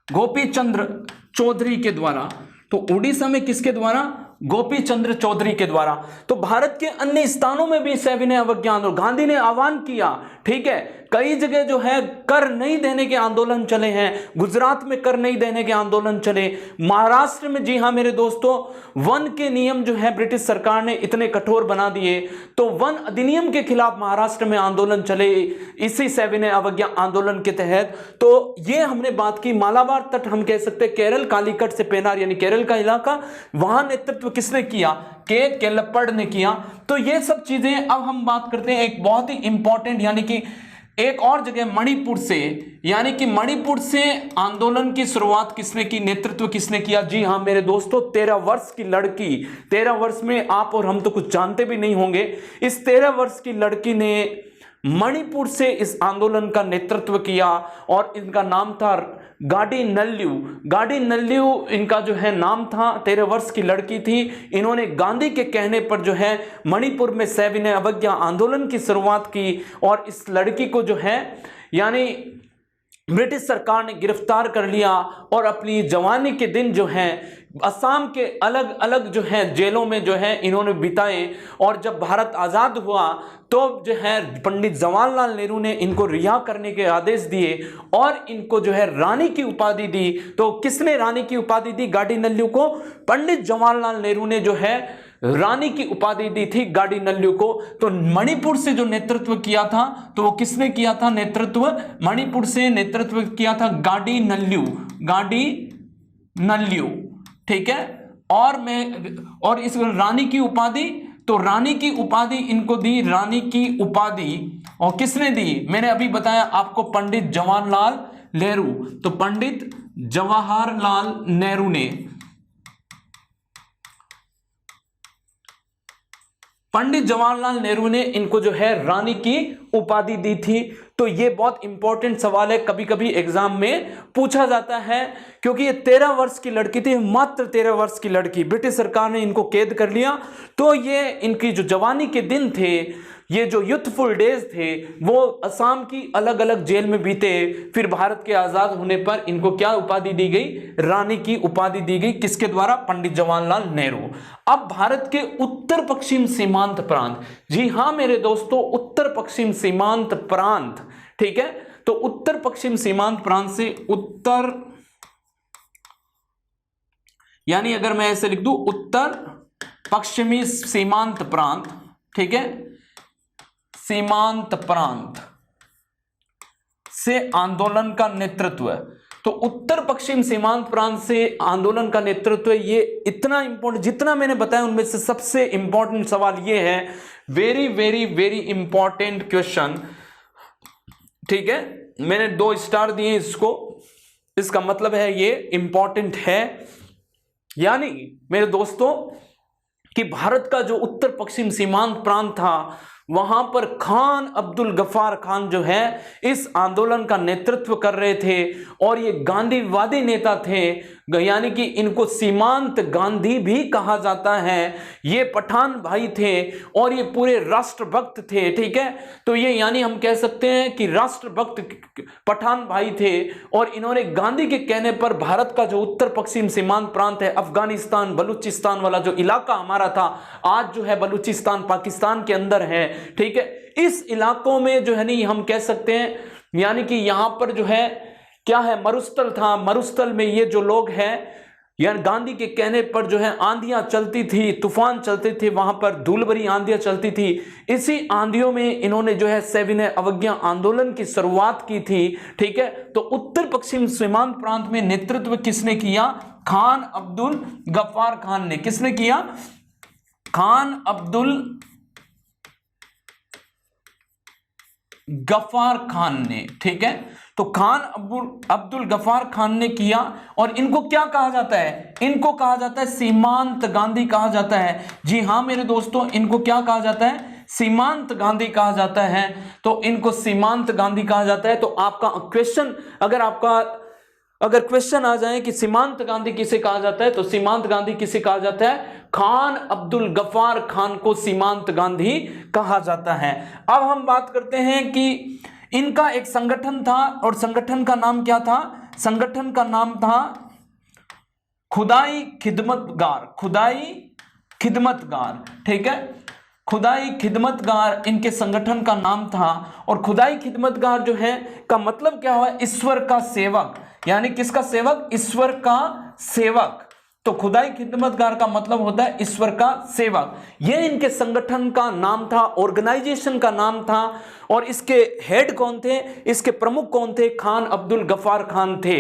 [SPEAKER 1] गोपीचंद्र चौधरी के द्वारा। तो उड़ीसा में किसके द्वारा? गोपीचंद्र चौधरी के द्वारा। तो भारत के अन्य स्थानों में भी सविनय अवज्ञा आंदोलन, गांधी ने आह्वान किया, ठीक है, कई जगह जो है कर नहीं देने के आंदोलन चले हैं। गुजरात में कर नहीं देने के आंदोलन चले, महाराष्ट्र में, जी हां मेरे दोस्तों, वन के नियम जो है ब्रिटिश सरकार ने इतने कठोर बना दिए, तो वन अधिनियम के खिलाफ महाराष्ट्र में आंदोलन चले इसी सविनय अवज्ञा आंदोलन के तहत। तो ये हमने बात की। मालाबार तट हम कह सकते हैं केरल, कालीकट से पेनार यानी केरल का इलाका, वहां नेतृत्व किसने किया? के केलप्पड़ ने किया। तो ये सब चीजें। अब हम बात करते हैं एक बहुत ही इंपॉर्टेंट, यानी कि एक और जगह मणिपुर से, यानी कि मणिपुर से आंदोलन की शुरुआत किसने की, नेतृत्व किसने किया? जी हां मेरे दोस्तों, 13 वर्ष की लड़की, 13 वर्ष में आप और हम तो कुछ जानते भी नहीं होंगे, इस 13 वर्ष की लड़की ने मणिपुर से इस आंदोलन का नेतृत्व किया और इनका नाम था गाडी नल्ल्यू। गाडी नल्ल्यू इनका जो है नाम था, 13 वर्ष की लड़की थी। इन्होंने गांधी के कहने पर जो है मणिपुर में सविनय अवज्ञा आंदोलन की शुरुआत की और इस लड़की को जो है यानी ब्रिटिश सरकार ने गिरफ्तार कर लिया और अपनी जवानी के दिन जो है असम के अलग अलग जो है जेलों में जो है इन्होंने बिताए। और जब भारत आज़ाद हुआ तो जो है पंडित जवाहरलाल नेहरू ने इनको रिहा करने के आदेश दिए और इनको जो है रानी की उपाधि दी। तो किसने रानी की उपाधि दी गाडी नल्ल्यू को? पंडित जवाहरलाल नेहरू ने जो है रानी की उपाधि दी थी गाडी नल्ल्यू को। तो मणिपुर से जो नेतृत्व किया था, तो वो किसने किया था नेतृत्व? मणिपुर से नेतृत्व किया था गाडी नल्ल्यू, गाडी नल्ल्यू, ठीक है। और इस रानी की उपाधि, तो रानी की उपाधि इनको दी, रानी की उपाधि। और किसने दी? मैंने अभी बताया आपको, पंडित जवाहरलाल नेहरू। तो पंडित जवाहरलाल नेहरू ने, पंडित जवाहरलाल नेहरू ने इनको जो है रानी की उपाधि दी थी। तो ये बहुत इंपॉर्टेंट सवाल है, कभी कभी एग्जाम में पूछा जाता है, क्योंकि ये 13 वर्ष की लड़की थी, मात्र 13 वर्ष की लड़की। ब्रिटिश सरकार ने इनको कैद कर लिया। तो ये इनकी जो जवानी के दिन थे, ये जो यूथफुल डेज थे वो असम की अलग अलग जेल में बीते। फिर भारत के आजाद होने पर इनको क्या उपाधि दी गई? रानी की उपाधि दी गई। किसके द्वारा? पंडित जवाहरलाल नेहरू। अब भारत के उत्तर पश्चिम सीमांत प्रांत, जी हां मेरे दोस्तों, उत्तर पश्चिम सीमांत प्रांत, ठीक है। तो उत्तर पश्चिम सीमांत प्रांत से उत्तर, यानी अगर मैं ऐसे लिख दूं उत्तर पश्चिमी सीमांत प्रांत, ठीक है, सीमांत प्रांत से आंदोलन का नेतृत्व। तो उत्तर पश्चिम सीमांत प्रांत से आंदोलन का नेतृत्व, ये इतना इंपॉर्टेंट, जितना मैंने बताया उनमें से सबसे इंपॉर्टेंट सवाल ये है, very very very important question, ठीक है। मैंने 2 स्टार दिए इसको, इसका मतलब है ये इंपॉर्टेंट है। यानी मेरे दोस्तों कि भारत का जो उत्तर पश्चिम सीमांत प्रांत था वहां पर खान अब्दुल गफ्फार खान जो है इस आंदोलन का नेतृत्व कर रहे थे और ये गांधीवादी नेता थे, यानी कि इनको सीमांत गांधी भी कहा जाता है। ये पठान भाई थे और ये पूरे राष्ट्रभक्त थे, ठीक है। तो ये यानी हम कह सकते हैं कि राष्ट्रभक्त पठान भाई थे और इन्होंने गांधी के कहने पर भारत का जो उत्तर पश्चिम सीमांत प्रांत है, अफगानिस्तान बलूचिस्तान वाला जो इलाका हमारा था, आज जो है बलूचिस्तान पाकिस्तान के अंदर है, ठीक है। इस इलाकों में जो है नहीं हम कह सकते हैं, यानी कि यहां पर जो है क्या है, मरुस्थल था। मरुस्थल में ये जो लोग हैं, यानी गांधी के कहने पर जो है आंधियां चलती थी, तूफान चलते थे, वहां पर धूल भरी आंधियां चलती थी। इसी आंधियों में इन्होंने जो है सविनय अवज्ञा आंदोलन की शुरुआत की थी, ठीक है। तो उत्तर पश्चिम सीमांत प्रांत में नेतृत्व किसने किया? खान अब्दुल गफ्फार खान ने। किसने किया? खान अब्दुल गफ्फार खान ने, ठीक है। तो खान अब्दुल गफ्फार खान ने किया और इनको क्या कहा जाता है? इनको कहा जाता है सीमांत गांधी कहा जाता है। जी हां मेरे दोस्तों, इनको क्या कहा जाता है? सीमांत गांधी कहा जाता है। तो इनको सीमांत गांधी कहा जाता है। तो आपका क्वेश्चन, अगर क्वेश्चन आ जाए कि सीमांत गांधी किसे कहा जाता है, तो सीमांत गांधी किसे कहा जाता है? खान अब्दुल गफ्फार खान को सीमांत गांधी कहा जाता है। अब हम बात करते हैं कि इनका एक संगठन था और संगठन का नाम क्या था? संगठन का नाम था खुदाई खिदमतगार। खुदाई खिदमतगार, ठीक है। खुदाई खिदमतगार इनके संगठन का नाम था। और खुदाई खिदमतगार जो है का मतलब क्या हुआ? ईश्वर का सेवक। यानी किसका सेवक? ईश्वर का सेवक। तो खुदाई खिदमतगार का मतलब होता है ईश्वर का सेवक। यह इनके संगठन का नाम था, ऑर्गेनाइजेशन का नाम था। और इसके हेड कौन थे? इसके प्रमुख कौन थे? खान अब्दुल गफ्फार खान थे।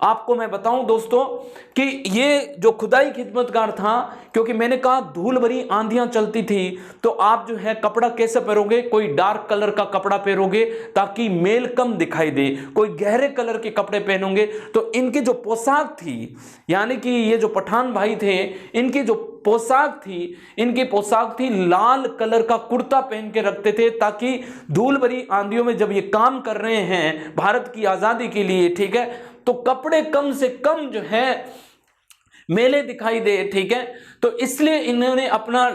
[SPEAKER 1] आपको मैं बताऊं दोस्तों कि ये जो खुदाई खिदमतगार था, क्योंकि मैंने कहा धूल भरी आंधियां चलती थी, तो आप जो है कपड़ा कैसे पहनोगे? कोई डार्क कलर का कपड़ा पहनोगे ताकि मेल कम दिखाई दे, कोई गहरे कलर के कपड़े पहनोगे। तो इनकी जो पोशाक थी, यानी कि ये जो पठान भाई थे, इनकी जो पोशाक थी, इनकी पोशाक थी लाल कलर का कुर्ता पहन के रखते थे, ताकि धूल भरी आंधियों में जब ये काम कर रहे हैं भारत की आजादी के लिए, ठीक है, तो कपड़े कम से कम जो है मेले दिखाई दे, ठीक है। तो इसलिए इन्होंने अपना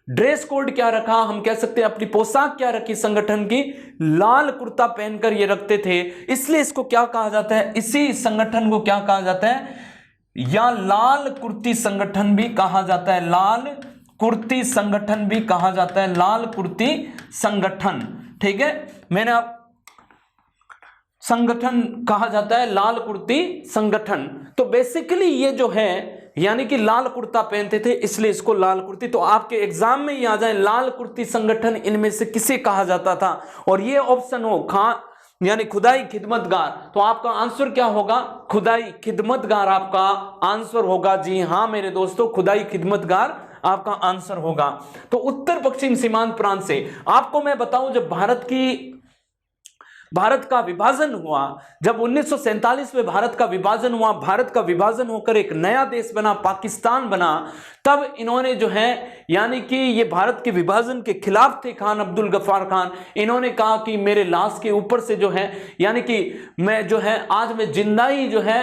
[SPEAKER 1] ड्रेस कोड क्या रखा? हम कह सकते हैं अपनी पोशाक क्या रखी संगठन की? लाल कुर्ता पहनकर ये रखते थे। इसलिए इसको क्या कहा जाता है? इसी संगठन को क्या कहा जाता है? या लाल कुर्ती संगठन भी कहा जाता है। लाल कुर्ती संगठन भी कहा जाता है। लाल कुर्ती संगठन, ठीक है। मैंने आप संगठन कहा जाता है लाल कुर्ती संगठन। तो बेसिकली ये जो है यानी कि लाल कुर्ता पहनते थे, इसलिए इसको लाल कुर्ती। तो आपके एग्जाम में ये आ जाए लाल कुर्ती संगठन इनमें से किसे कहा जाता था, और ये ऑप्शन हो खान यानी खुदाई खिदमतगार, तो आपका आंसर क्या होगा? खुदाई खिदमतगार आपका आंसर होगा। जी हां मेरे दोस्तों, खुदाई खिदमतगार आपका आंसर होगा। तो उत्तर पश्चिम सीमांत प्रांत से आपको मैं बताऊं, जब भारत का विभाजन हुआ, जब 1947 में भारत का विभाजन हुआ, भारत का विभाजन होकर एक नया देश बना, पाकिस्तान बना, तब इन्होंने जो है यानी कि ये भारत के विभाजन के खिलाफ थे खान अब्दुल गफ्फार खान। इन्होंने कहा कि मेरे लाश के ऊपर से जो है यानी कि मैं जो है आज मैं जिंदा ही जो है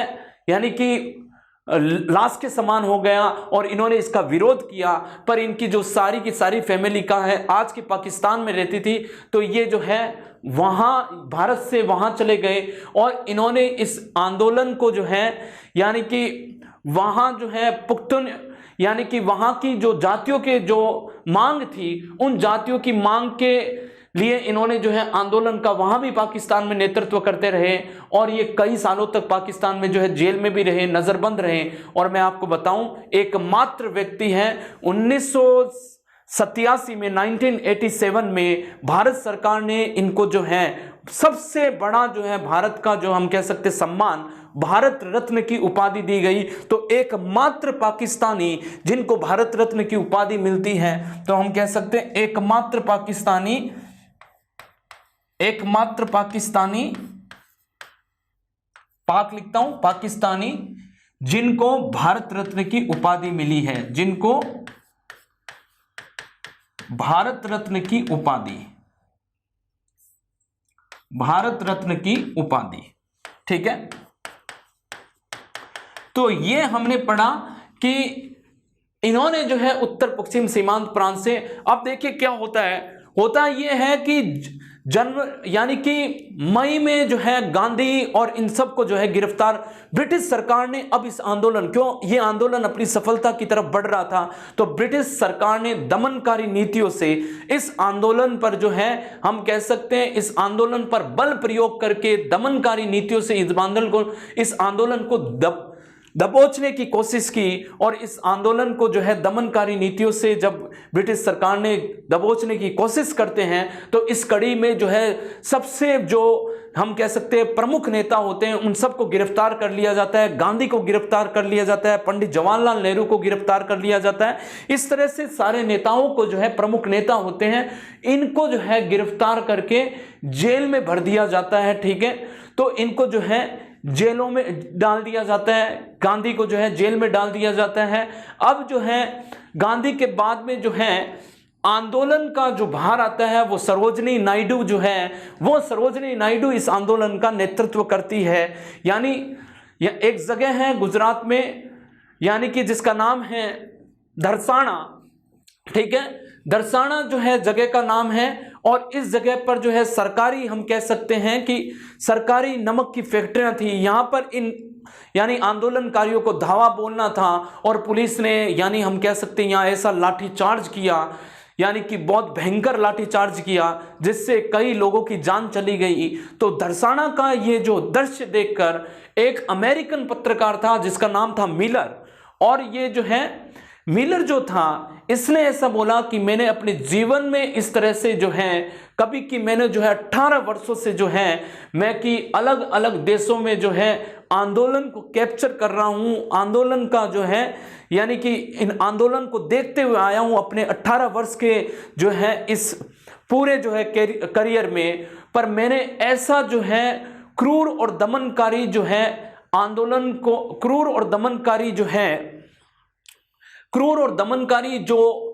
[SPEAKER 1] यानी कि लाश के समान हो गया और इन्होंने इसका विरोध किया। पर इनकी जो सारी की सारी फैमिली का है आज के पाकिस्तान में रहती थी, तो ये जो है वहाँ भारत से वहाँ चले गए और इन्होंने इस आंदोलन को जो है यानी कि वहाँ जो है पुख्तन यानी कि वहाँ की जो जातियों के जो मांग थी उन जातियों की मांग के लिए इन्होंने जो है आंदोलन का वहाँ भी पाकिस्तान में नेतृत्व करते रहे और ये कई सालों तक पाकिस्तान में जो है जेल में भी रहे, नज़रबंद रहे। और मैं आपको बताऊं एकमात्र व्यक्ति हैं 1987 में 1987 में भारत सरकार ने इनको जो है सबसे बड़ा जो है भारत का जो हम कह सकते सम्मान भारत रत्न की उपाधि दी गई। तो एकमात्र पाकिस्तानी जिनको भारत रत्न की उपाधि मिलती है, तो हम कह सकते हैं एकमात्र पाकिस्तानी पाक लिखता हूं पाकिस्तानी जिनको भारत रत्न की उपाधि मिली है, जिनको भारत रत्न की उपाधि, ठीक है। तो ये हमने पढ़ा कि इन्होंने जो है उत्तर पश्चिम सीमांत प्रांत से, अब देखिए क्या होता ये है कि यानी कि मई में जो है गांधी और इन सब को जो है गिरफ्तार ब्रिटिश सरकार ने। अब इस आंदोलन ये आंदोलन अपनी सफलता की तरफ बढ़ रहा था, तो ब्रिटिश सरकार ने दमनकारी नीतियों से इस आंदोलन पर जो है हम कह सकते हैं इस आंदोलन पर बल प्रयोग करके दमनकारी नीतियों से इस आंदोलन को दबोचने की कोशिश की। और इस आंदोलन को जो है दमनकारी नीतियों से जब ब्रिटिश सरकार ने दबोचने की कोशिश करते हैं, तो इस कड़ी में जो है सबसे जो हम कह सकते हैं प्रमुख नेता होते हैं उन सबको गिरफ्तार कर लिया जाता है। गांधी को गिरफ्तार कर लिया जाता है, पंडित जवाहरलाल नेहरू को गिरफ्तार कर लिया जाता है। इस तरह से सारे नेताओं को जो है प्रमुख नेता होते हैं इनको जो है गिरफ्तार करके जेल में भर दिया जाता है, ठीक है। तो इनको जो है जेलों में डाल दिया जाता है, गांधी को जो है जेल में डाल दिया जाता है। अब जो है गांधी के बाद में जो है आंदोलन का जो भार आता है वो सरोजनी नायडू जो है, वो सरोजनी नायडू इस आंदोलन का नेतृत्व करती है। यानी एक जगह है गुजरात में यानी कि जिसका नाम है धरसाना, ठीक है। धरसाना जो है जगह का नाम है और इस जगह पर जो है सरकारी हम कह सकते हैं कि सरकारी नमक की फैक्ट्रियां थी। यहाँ पर यानी आंदोलनकारियों को धावा बोलना था और पुलिस ने यानी हम कह सकते हैं यहाँ ऐसा लाठीचार्ज किया, यानी कि बहुत भयंकर लाठीचार्ज किया जिससे कई लोगों की जान चली गई। तो धरसाना का ये जो दृश्य देखकर एक अमेरिकन पत्रकार था जिसका नाम था मिलर, और ये जो है मिलर जो था इसने ऐसा बोला कि मैंने अपने जीवन में इस तरह से जो है कभी कि मैंने जो है 18 वर्षों से जो है मैं कि अलग अलग देशों में जो है आंदोलन को कैप्चर कर रहा हूं, आंदोलन का जो है यानी कि इन आंदोलन को देखते हुए आया हूं अपने 18 वर्ष के जो है इस पूरे जो है करियर में। पर मैंने ऐसा जो है क्रूर और दमनकारी जो है आंदोलन को क्रूर और दमनकारी जो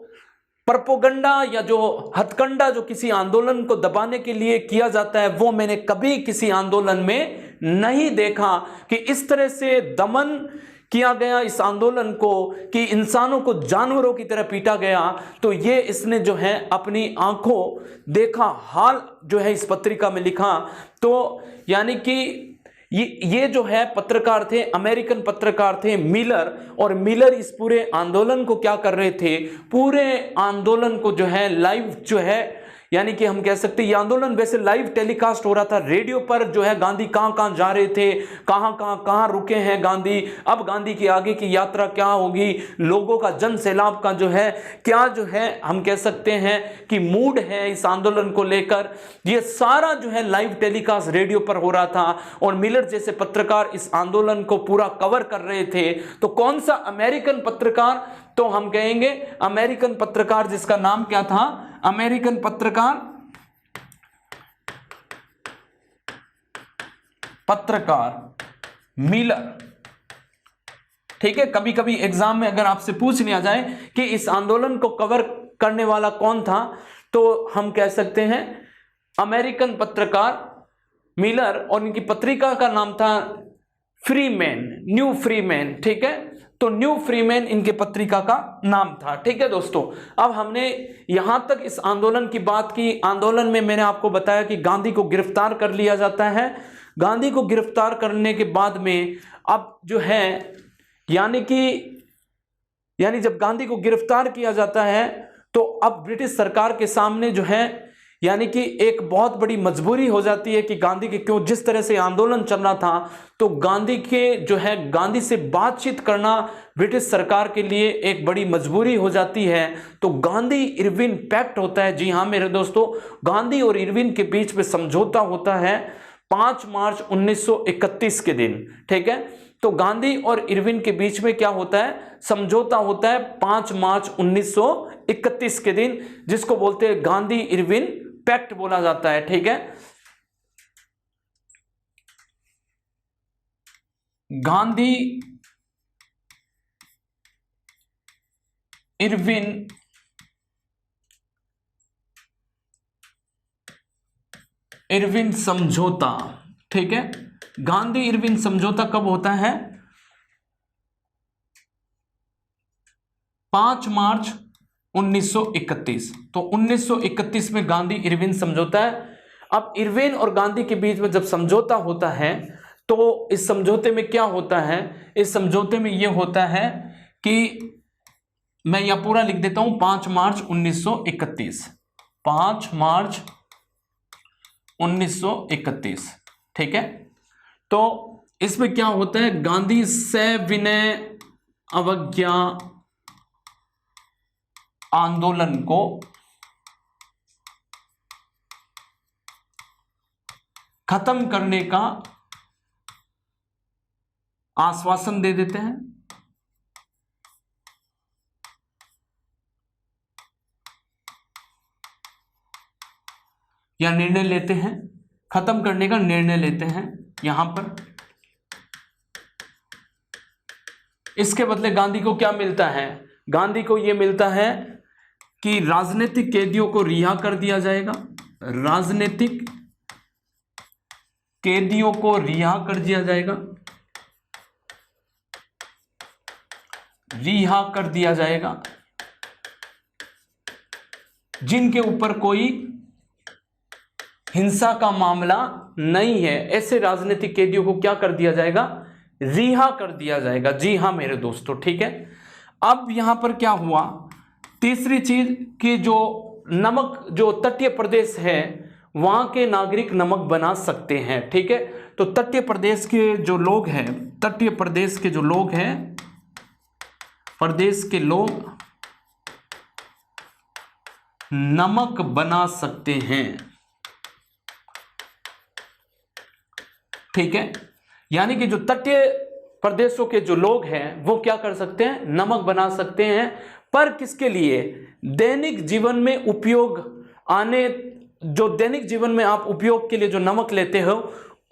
[SPEAKER 1] प्रोपेगेंडा या जो हथकंडा जो किसी आंदोलन को दबाने के लिए किया जाता है वो मैंने कभी किसी आंदोलन में नहीं देखा कि इस तरह से दमन किया गया इस आंदोलन को, कि इंसानों को जानवरों की तरह पीटा गया। तो ये इसने जो है अपनी आंखों देखा हाल जो है इस पत्रिका में लिखा। तो यानी कि ये जो है पत्रकार थे, अमेरिकन पत्रकार थे मिलर, और मिलर इस पूरे आंदोलन को क्या कर रहे थे, पूरे आंदोलन को जो है लाइव जो है यानी कि हम कह सकते हैं ये आंदोलन वैसे लाइव टेलीकास्ट हो रहा था रेडियो पर जो है गांधी कहां कहां जा रहे थे, कहां रुके हैं गांधी, अब गांधी की आगे की यात्रा क्या होगी, लोगों का जन सैलाब का जो है क्या जो है हम कह सकते हैं कि मूड है इस आंदोलन को लेकर, ये सारा जो है लाइव टेलीकास्ट रेडियो पर हो रहा था। और मिलर जैसे पत्रकार इस आंदोलन को पूरा कवर कर रहे थे। तो कौन सा अमेरिकन पत्रकार, तो हम कहेंगे अमेरिकन पत्रकार जिसका नाम क्या था, अमेरिकन पत्रकार मिलर, ठीक है। कभी कभी एग्जाम में अगर आपसे पूछ लिया जाए कि इस आंदोलन को कवर करने वाला कौन था, तो हम कह सकते हैं अमेरिकन पत्रकार मिलर, और इनकी पत्रिका का नाम था फ्रीमैन, न्यू फ्रीमैन, ठीक है। तो न्यू फ्रीमैन इनके पत्रिका का नाम था, ठीक है दोस्तों। अब हमने यहां तक इस आंदोलन की बात की। आंदोलन में मैंने आपको बताया कि गांधी को गिरफ्तार कर लिया जाता है। गांधी को गिरफ्तार करने के बाद में अब जो है यानी जब गांधी को गिरफ्तार किया जाता है तो अब ब्रिटिश सरकार के सामने जो है यानी कि एक बहुत बड़ी मजबूरी हो जाती है कि गांधी के क्यों जिस तरह से आंदोलन चल रहा था तो गांधी से बातचीत करना ब्रिटिश सरकार के लिए एक बड़ी मजबूरी हो जाती है। तो गांधी इरविन पैक्ट होता है। जी हाँ मेरे दोस्तों, गांधी और इरविन के बीच में समझौता होता है 5 मार्च 1931 के दिन, ठीक है। तो गांधी और इरविन के बीच में क्या होता है, समझौता होता है 5 मार्च 1931 के दिन, जिसको बोलते हैं गांधी इरविन पैक्ट बोला जाता है, ठीक है। गांधी इरविन समझौता, ठीक है। गांधी इरविन समझौता कब होता है? 5 मार्च 1931। तो 1931 में गांधी इरविन समझौता है। अब इरविन और गांधी के बीच में जब समझौता होता है तो इस समझौते में क्या होता है, इस समझौते में यह होता है कि मैं यह पूरा लिख देता हूं, 5 मार्च 1931, 5 मार्च 1931, ठीक है। तो इसमें क्या होता है, गांधी सविनय अवज्ञा आंदोलन को खत्म करने का आश्वासन दे देते हैं या निर्णय लेते हैं, खत्म करने का निर्णय लेते हैं यहां पर। इसके बदले गांधी को क्या मिलता है, गांधी को यह मिलता है कि राजनीतिक कैदियों को रिहा कर दिया जाएगा, राजनीतिक कैदियों को रिहा कर दिया जाएगा, रिहा कर दिया जाएगा, जिनके ऊपर कोई हिंसा का मामला नहीं है, ऐसे राजनीतिक कैदियों को क्या कर दिया जाएगा, रिहा कर दिया जाएगा। जी हां मेरे दोस्तों, ठीक है। अब यहां पर क्या हुआ, तीसरी चीज कि जो तटीय प्रदेश है वहां के नागरिक नमक बना सकते हैं, ठीक है। तो तटीय प्रदेश के जो लोग हैं, तटीय प्रदेश के जो लोग हैं, प्रदेश के लोग नमक बना सकते हैं, ठीक है। यानी कि जो तटीय प्रदेशों के जो लोग हैं वो क्या कर सकते हैं, नमक बना सकते हैं। पर किसके लिए, दैनिक जीवन में उपयोग जो दैनिक जीवन में आप उपयोग के लिए जो नमक लेते हो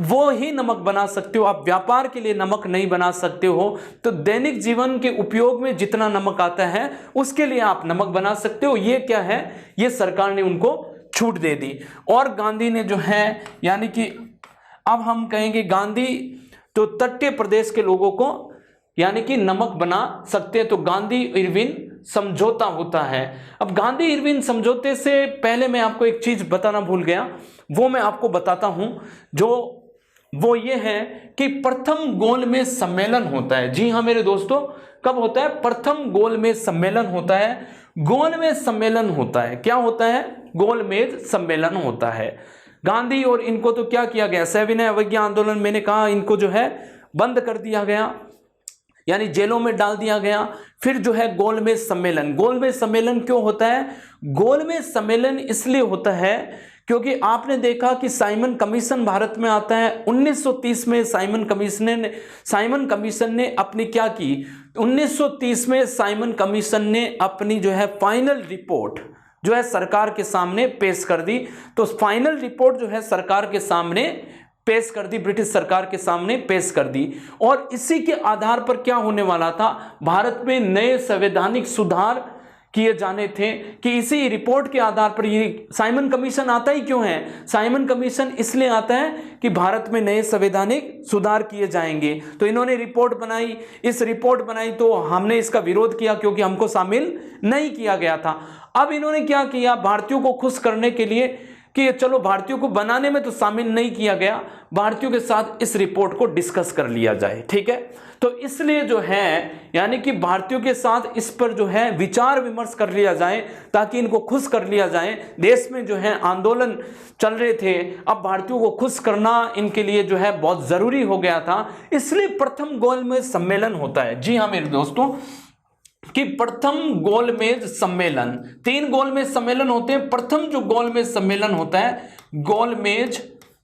[SPEAKER 1] वो ही नमक बना सकते हो, आप व्यापार के लिए नमक नहीं बना सकते हो। तो दैनिक जीवन के उपयोग में जितना नमक आता है उसके लिए आप नमक बना सकते हो। ये क्या है, ये सरकार ने उनको छूट दे दी। और गांधी ने जो है यानी कि अब हम कहेंगे गांधी तो तटीय प्रदेश के लोगों को यानी कि नमक बना सकते हैं। तो गांधी इरविन समझौता होता है। अब गांधी इरविन समझौते से पहले मैं आपको एक चीज बताना भूल गया, वो मैं आपको बताता हूं, वो ये है कि प्रथम गोलमेज सम्मेलन होता है। जी हां मेरे दोस्तों, कब होता है, प्रथम गोलमेज सम्मेलन होता है। गोलमेज सम्मेलन होता है, क्या होता है, गोलमेज सम्मेलन होता है। गांधी और इनको तो क्या किया गया, सविनय अवज्ञा आंदोलन, मैंने कहा इनको जो है बंद कर दिया गया, यानी जेलों में डाल दिया गया। फिर जो है गोलमेज सम्मेलन, गोलमेज सम्मेलन क्यों होता है, गोलमेज सम्मेलन इसलिए होता है क्योंकि आपने देखा कि साइमन कमीशन भारत में आता है 1930 में। साइमन कमीशन ने अपनी क्या की, 1930 में साइमन कमीशन ने अपनी जो है फाइनल रिपोर्ट जो है सरकार के सामने पेश कर दी। तो फाइनल रिपोर्ट जो है सरकार के सामने पेश कर दी, ब्रिटिश सरकार के सामने पेश कर दी। और इसी के आधार पर क्या होने वाला था, भारत में नए संवैधानिक सुधार किए जाने थे कि इसी रिपोर्ट के आधार पर ये साइमन कमीशन आता ही क्यों है? साइमन कमीशन इसलिए आता है कि भारत में नए संवैधानिक सुधार किए जाएंगे। तो इन्होंने रिपोर्ट बनाई, इस रिपोर्ट बनाई तो हमने इसका विरोध किया क्योंकि हमको शामिल नहीं किया गया था। अब इन्होंने क्या किया, भारतीयों को खुश करने के लिए कि चलो भारतीयों को बनाने में तो शामिल नहीं किया गया, भारतीयों के साथ इस रिपोर्ट को डिस्कस कर लिया जाए, ठीक है। तो इसलिए जो है यानी कि भारतीयों के साथ इस पर जो है विचार विमर्श कर लिया जाए ताकि इनको खुश कर लिया जाए। देश में जो है आंदोलन चल रहे थे, अब भारतीयों को खुश करना इनके लिए जो है बहुत जरूरी हो गया था, इसलिए प्रथम गोलमेज सम्मेलन होता है। जी हाँ मेरे दोस्तों, कि प्रथम गोलमेज सम्मेलन, 3 गोलमेज सम्मेलन होते हैं। प्रथम जो गोलमेज सम्मेलन होता है गोलमेज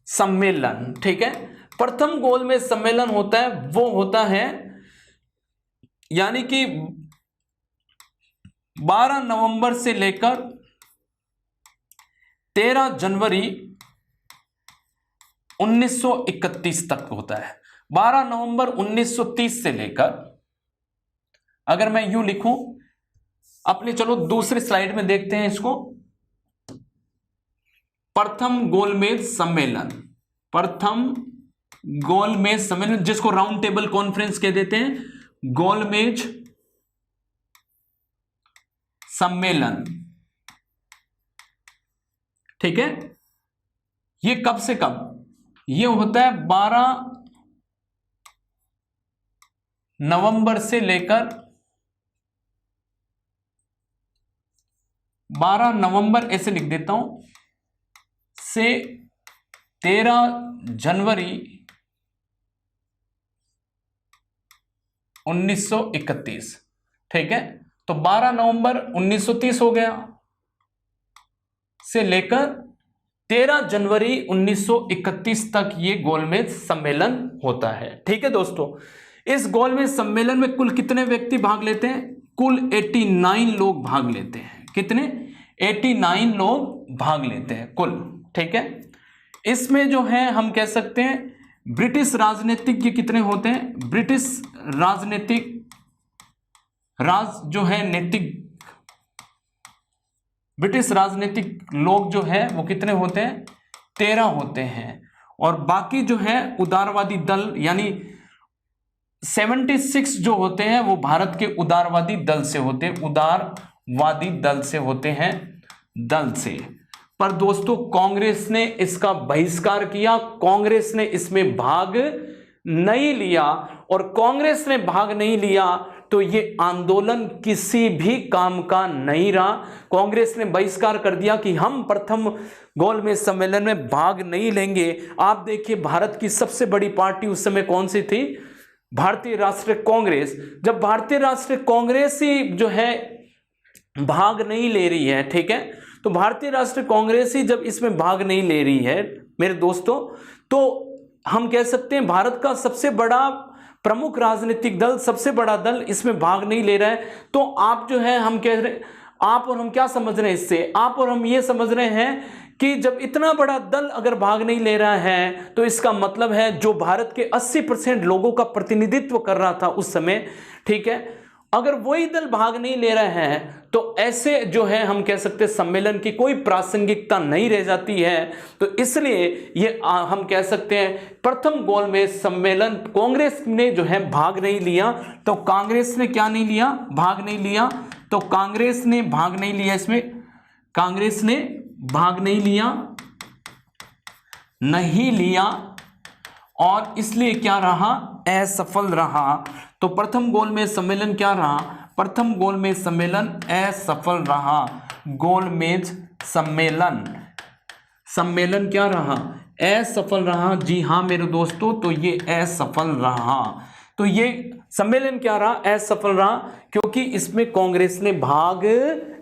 [SPEAKER 1] सम्मेलन, ठीक है। प्रथम गोलमेज सम्मेलन होता है वो होता है यानी कि 12 नवंबर से लेकर 13 जनवरी 1931 तक होता है। 12 नवंबर 1930 से लेकर, अगर मैं यूं लिखूं अपने, चलो दूसरे स्लाइड में देखते हैं इसको, प्रथम गोलमेज सम्मेलन, प्रथम गोलमेज सम्मेलन जिसको राउंड टेबल कॉन्फ्रेंस कह देते हैं, गोलमेज सम्मेलन, ठीक है। ये कब से कब? ये होता है 12 नवंबर से लेकर 12 नवंबर ऐसे लिख देता हूं से 13 जनवरी 1931, ठीक है। तो 12 नवंबर 1930 हो गया से लेकर 13 जनवरी 1931 तक ये गोलमेज सम्मेलन होता है, ठीक है दोस्तों। इस गोलमेज सम्मेलन में कुल कितने व्यक्ति भाग लेते हैं? कुल 89 लोग भाग लेते हैं। कितने? 89 लोग भाग लेते हैं कुल, ठीक है। इसमें जो है हम कह सकते हैं ब्रिटिश राजनीतिज्ञ कितने होते हैं? ब्रिटिश राजनीतिक जो है नैतिक ब्रिटिश राजनीतिक लोग जो है वो कितने होते हैं? 13 होते हैं। और बाकी जो है उदारवादी दल यानी 76 जो होते हैं वो भारत के उदारवादी दल से होते हैं, उदारवादी दल से होते हैं, दल से। पर दोस्तों कांग्रेस ने इसका बहिष्कार किया, कांग्रेस ने इसमें भाग नहीं लिया, और कांग्रेस ने भाग नहीं लिया तो ये आंदोलन किसी भी काम का नहीं रहा। कांग्रेस ने बहिष्कार कर दिया कि हम प्रथम गोलमेज सम्मेलन में भाग नहीं लेंगे। आप देखिए भारत की सबसे बड़ी पार्टी उस समय कौन सी थी? भारतीय राष्ट्रीय कांग्रेस। जब भारतीय राष्ट्रीय कांग्रेस ही जो है भाग नहीं ले रही है, ठीक है, तो भारतीय राष्ट्रीय कांग्रेस ही जब इसमें भाग नहीं ले रही है मेरे दोस्तों, तो हम कह सकते हैं भारत का सबसे बड़ा प्रमुख राजनीतिक दल, सबसे बड़ा दल इसमें भाग नहीं ले रहा है। तो आप जो है हम कह रहे, आप और हम क्या समझ रहे हैं इससे? आप और हम ये समझ रहे हैं कि जब इतना बड़ा दल अगर भाग नहीं ले रहा है तो इसका मतलब है जो भारत के 80% लोगों का प्रतिनिधित्व कर रहा था उस समय, ठीक है, अगर वही दल भाग नहीं ले रहा है तो ऐसे जो है हम कह सकते हैं सम्मेलन की कोई प्रासंगिकता नहीं रह जाती है। तो इसलिए ये हम कह सकते हैं प्रथम गोलमेज सम्मेलन कांग्रेस ने जो है भाग नहीं लिया। तो कांग्रेस ने क्या नहीं लिया? भाग नहीं लिया। तो कांग्रेस ने भाग नहीं लिया, इसमें कांग्रेस ने भाग नहीं लिया और इसलिए क्या रहा? असफल रहा। तो प्रथम गोलमेज सम्मेलन क्या रहा? प्रथम गोलमेज सम्मेलन असफल रहा। गोलमेज सम्मेलन क्या रहा? असफल रहा। जी हाँ मेरे दोस्तों, तो ये असफल रहा। तो ये सम्मेलन क्या रहा? असफल रहा क्योंकि इसमें कांग्रेस ने भाग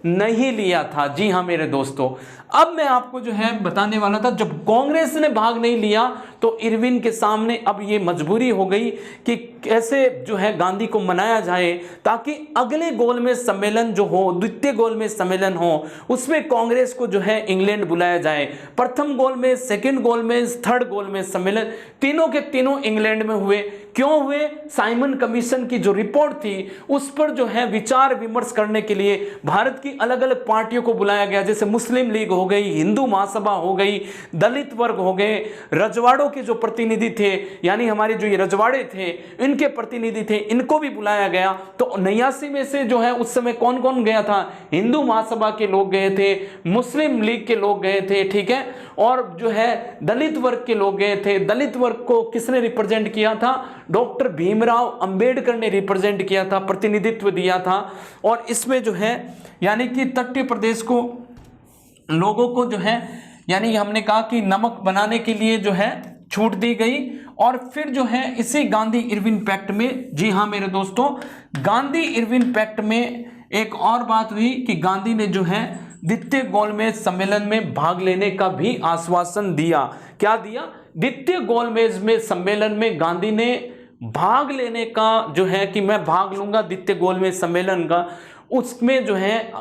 [SPEAKER 1] नहीं लिया था। जी हाँ मेरे दोस्तों, अब मैं आपको जो है बताने वाला था, जब कांग्रेस ने भाग नहीं लिया तो इरविन के सामने अब ये मजबूरी हो गई कि कैसे जो है गांधी को मनाया जाए ताकि अगले गोलमेज सम्मेलन जो हो, द्वितीय गोलमेज सम्मेलन हो, उसमें कांग्रेस को जो है इंग्लैंड बुलाया जाए। प्रथम गोलमेज, सेकंड गोलमेज, थर्ड गोलमेज सम्मेलन तीनों के तीनों इंग्लैंड में हुए। क्यों हुए? साइमन कमीशन की जो रिपोर्ट थी उस पर जो है विचार विमर्श करने के लिए भारत की अलग अलग पार्टियों को बुलाया गया, जैसे मुस्लिम लीग हो गई, हिंदू महासभा हो गई, दलित वर्ग हो गए, रजवाड़ों के जो प्रतिनिधि थे, यानी हमारे जो ये रजवाड़े थे इनके प्रतिनिधि थे, इनको भी बुलाया गया। तो 89 में से जो है उस समय कौन कौन गया था? हिंदू महासभा के लोग गए थे, मुस्लिम लीग के लोग गए थे, ठीक है, और जो है दलित वर्ग के लोग गए थे। दलित वर्ग को किसने रिप्रेजेंट किया था? डॉक्टर भीमराव अंबेडकर ने रिप्रेजेंट किया था, प्रतिनिधित्व दिया था। और इसमें जो है यानी कि तटीय प्रदेश को लोगों को जो है यानी हमने कहा कि नमक बनाने के लिए जो है छूट दी गई। और फिर जो है इसी गांधी इरविन पैक्ट में, जी हाँ मेरे दोस्तों, गांधी इरविन पैक्ट में एक और बात हुई कि गांधी ने जो है द्वितीय गोलमेज सम्मेलन में भाग लेने का भी आश्वासन दिया। क्या दिया? द्वितीय गोलमेज में सम्मेलन में गांधी ने भाग लेने का जो है कि मैं भाग लूंगा द्वितीय गोलमेज सम्मेलन का, उसमें जो है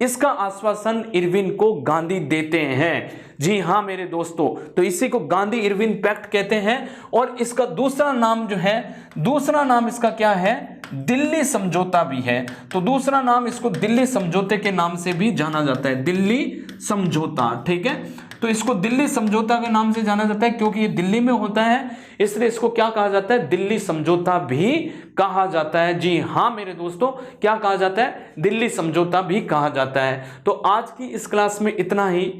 [SPEAKER 1] इसका आश्वासन इरविन को गांधी देते हैं। जी हाँ मेरे दोस्तों, तो इसी को गांधी इरविन पैक्ट कहते हैं। और इसका दूसरा नाम जो है, दूसरा नाम इसका क्या है? दिल्ली समझौता भी है। तो दूसरा नाम इसको दिल्ली समझौते के नाम से भी जाना जाता है, दिल्ली समझौता, ठीक है। तो इसको दिल्ली समझौता के नाम से जाना जाता है क्योंकि ये दिल्ली में होता है, इसलिए इसको क्या कहा जाता है? दिल्ली समझौता भी कहा जाता है। जी हाँ मेरे दोस्तों, क्या कहा जाता है? दिल्ली समझौता भी कहा जाता है। तो आज की इस क्लास में इतना ही।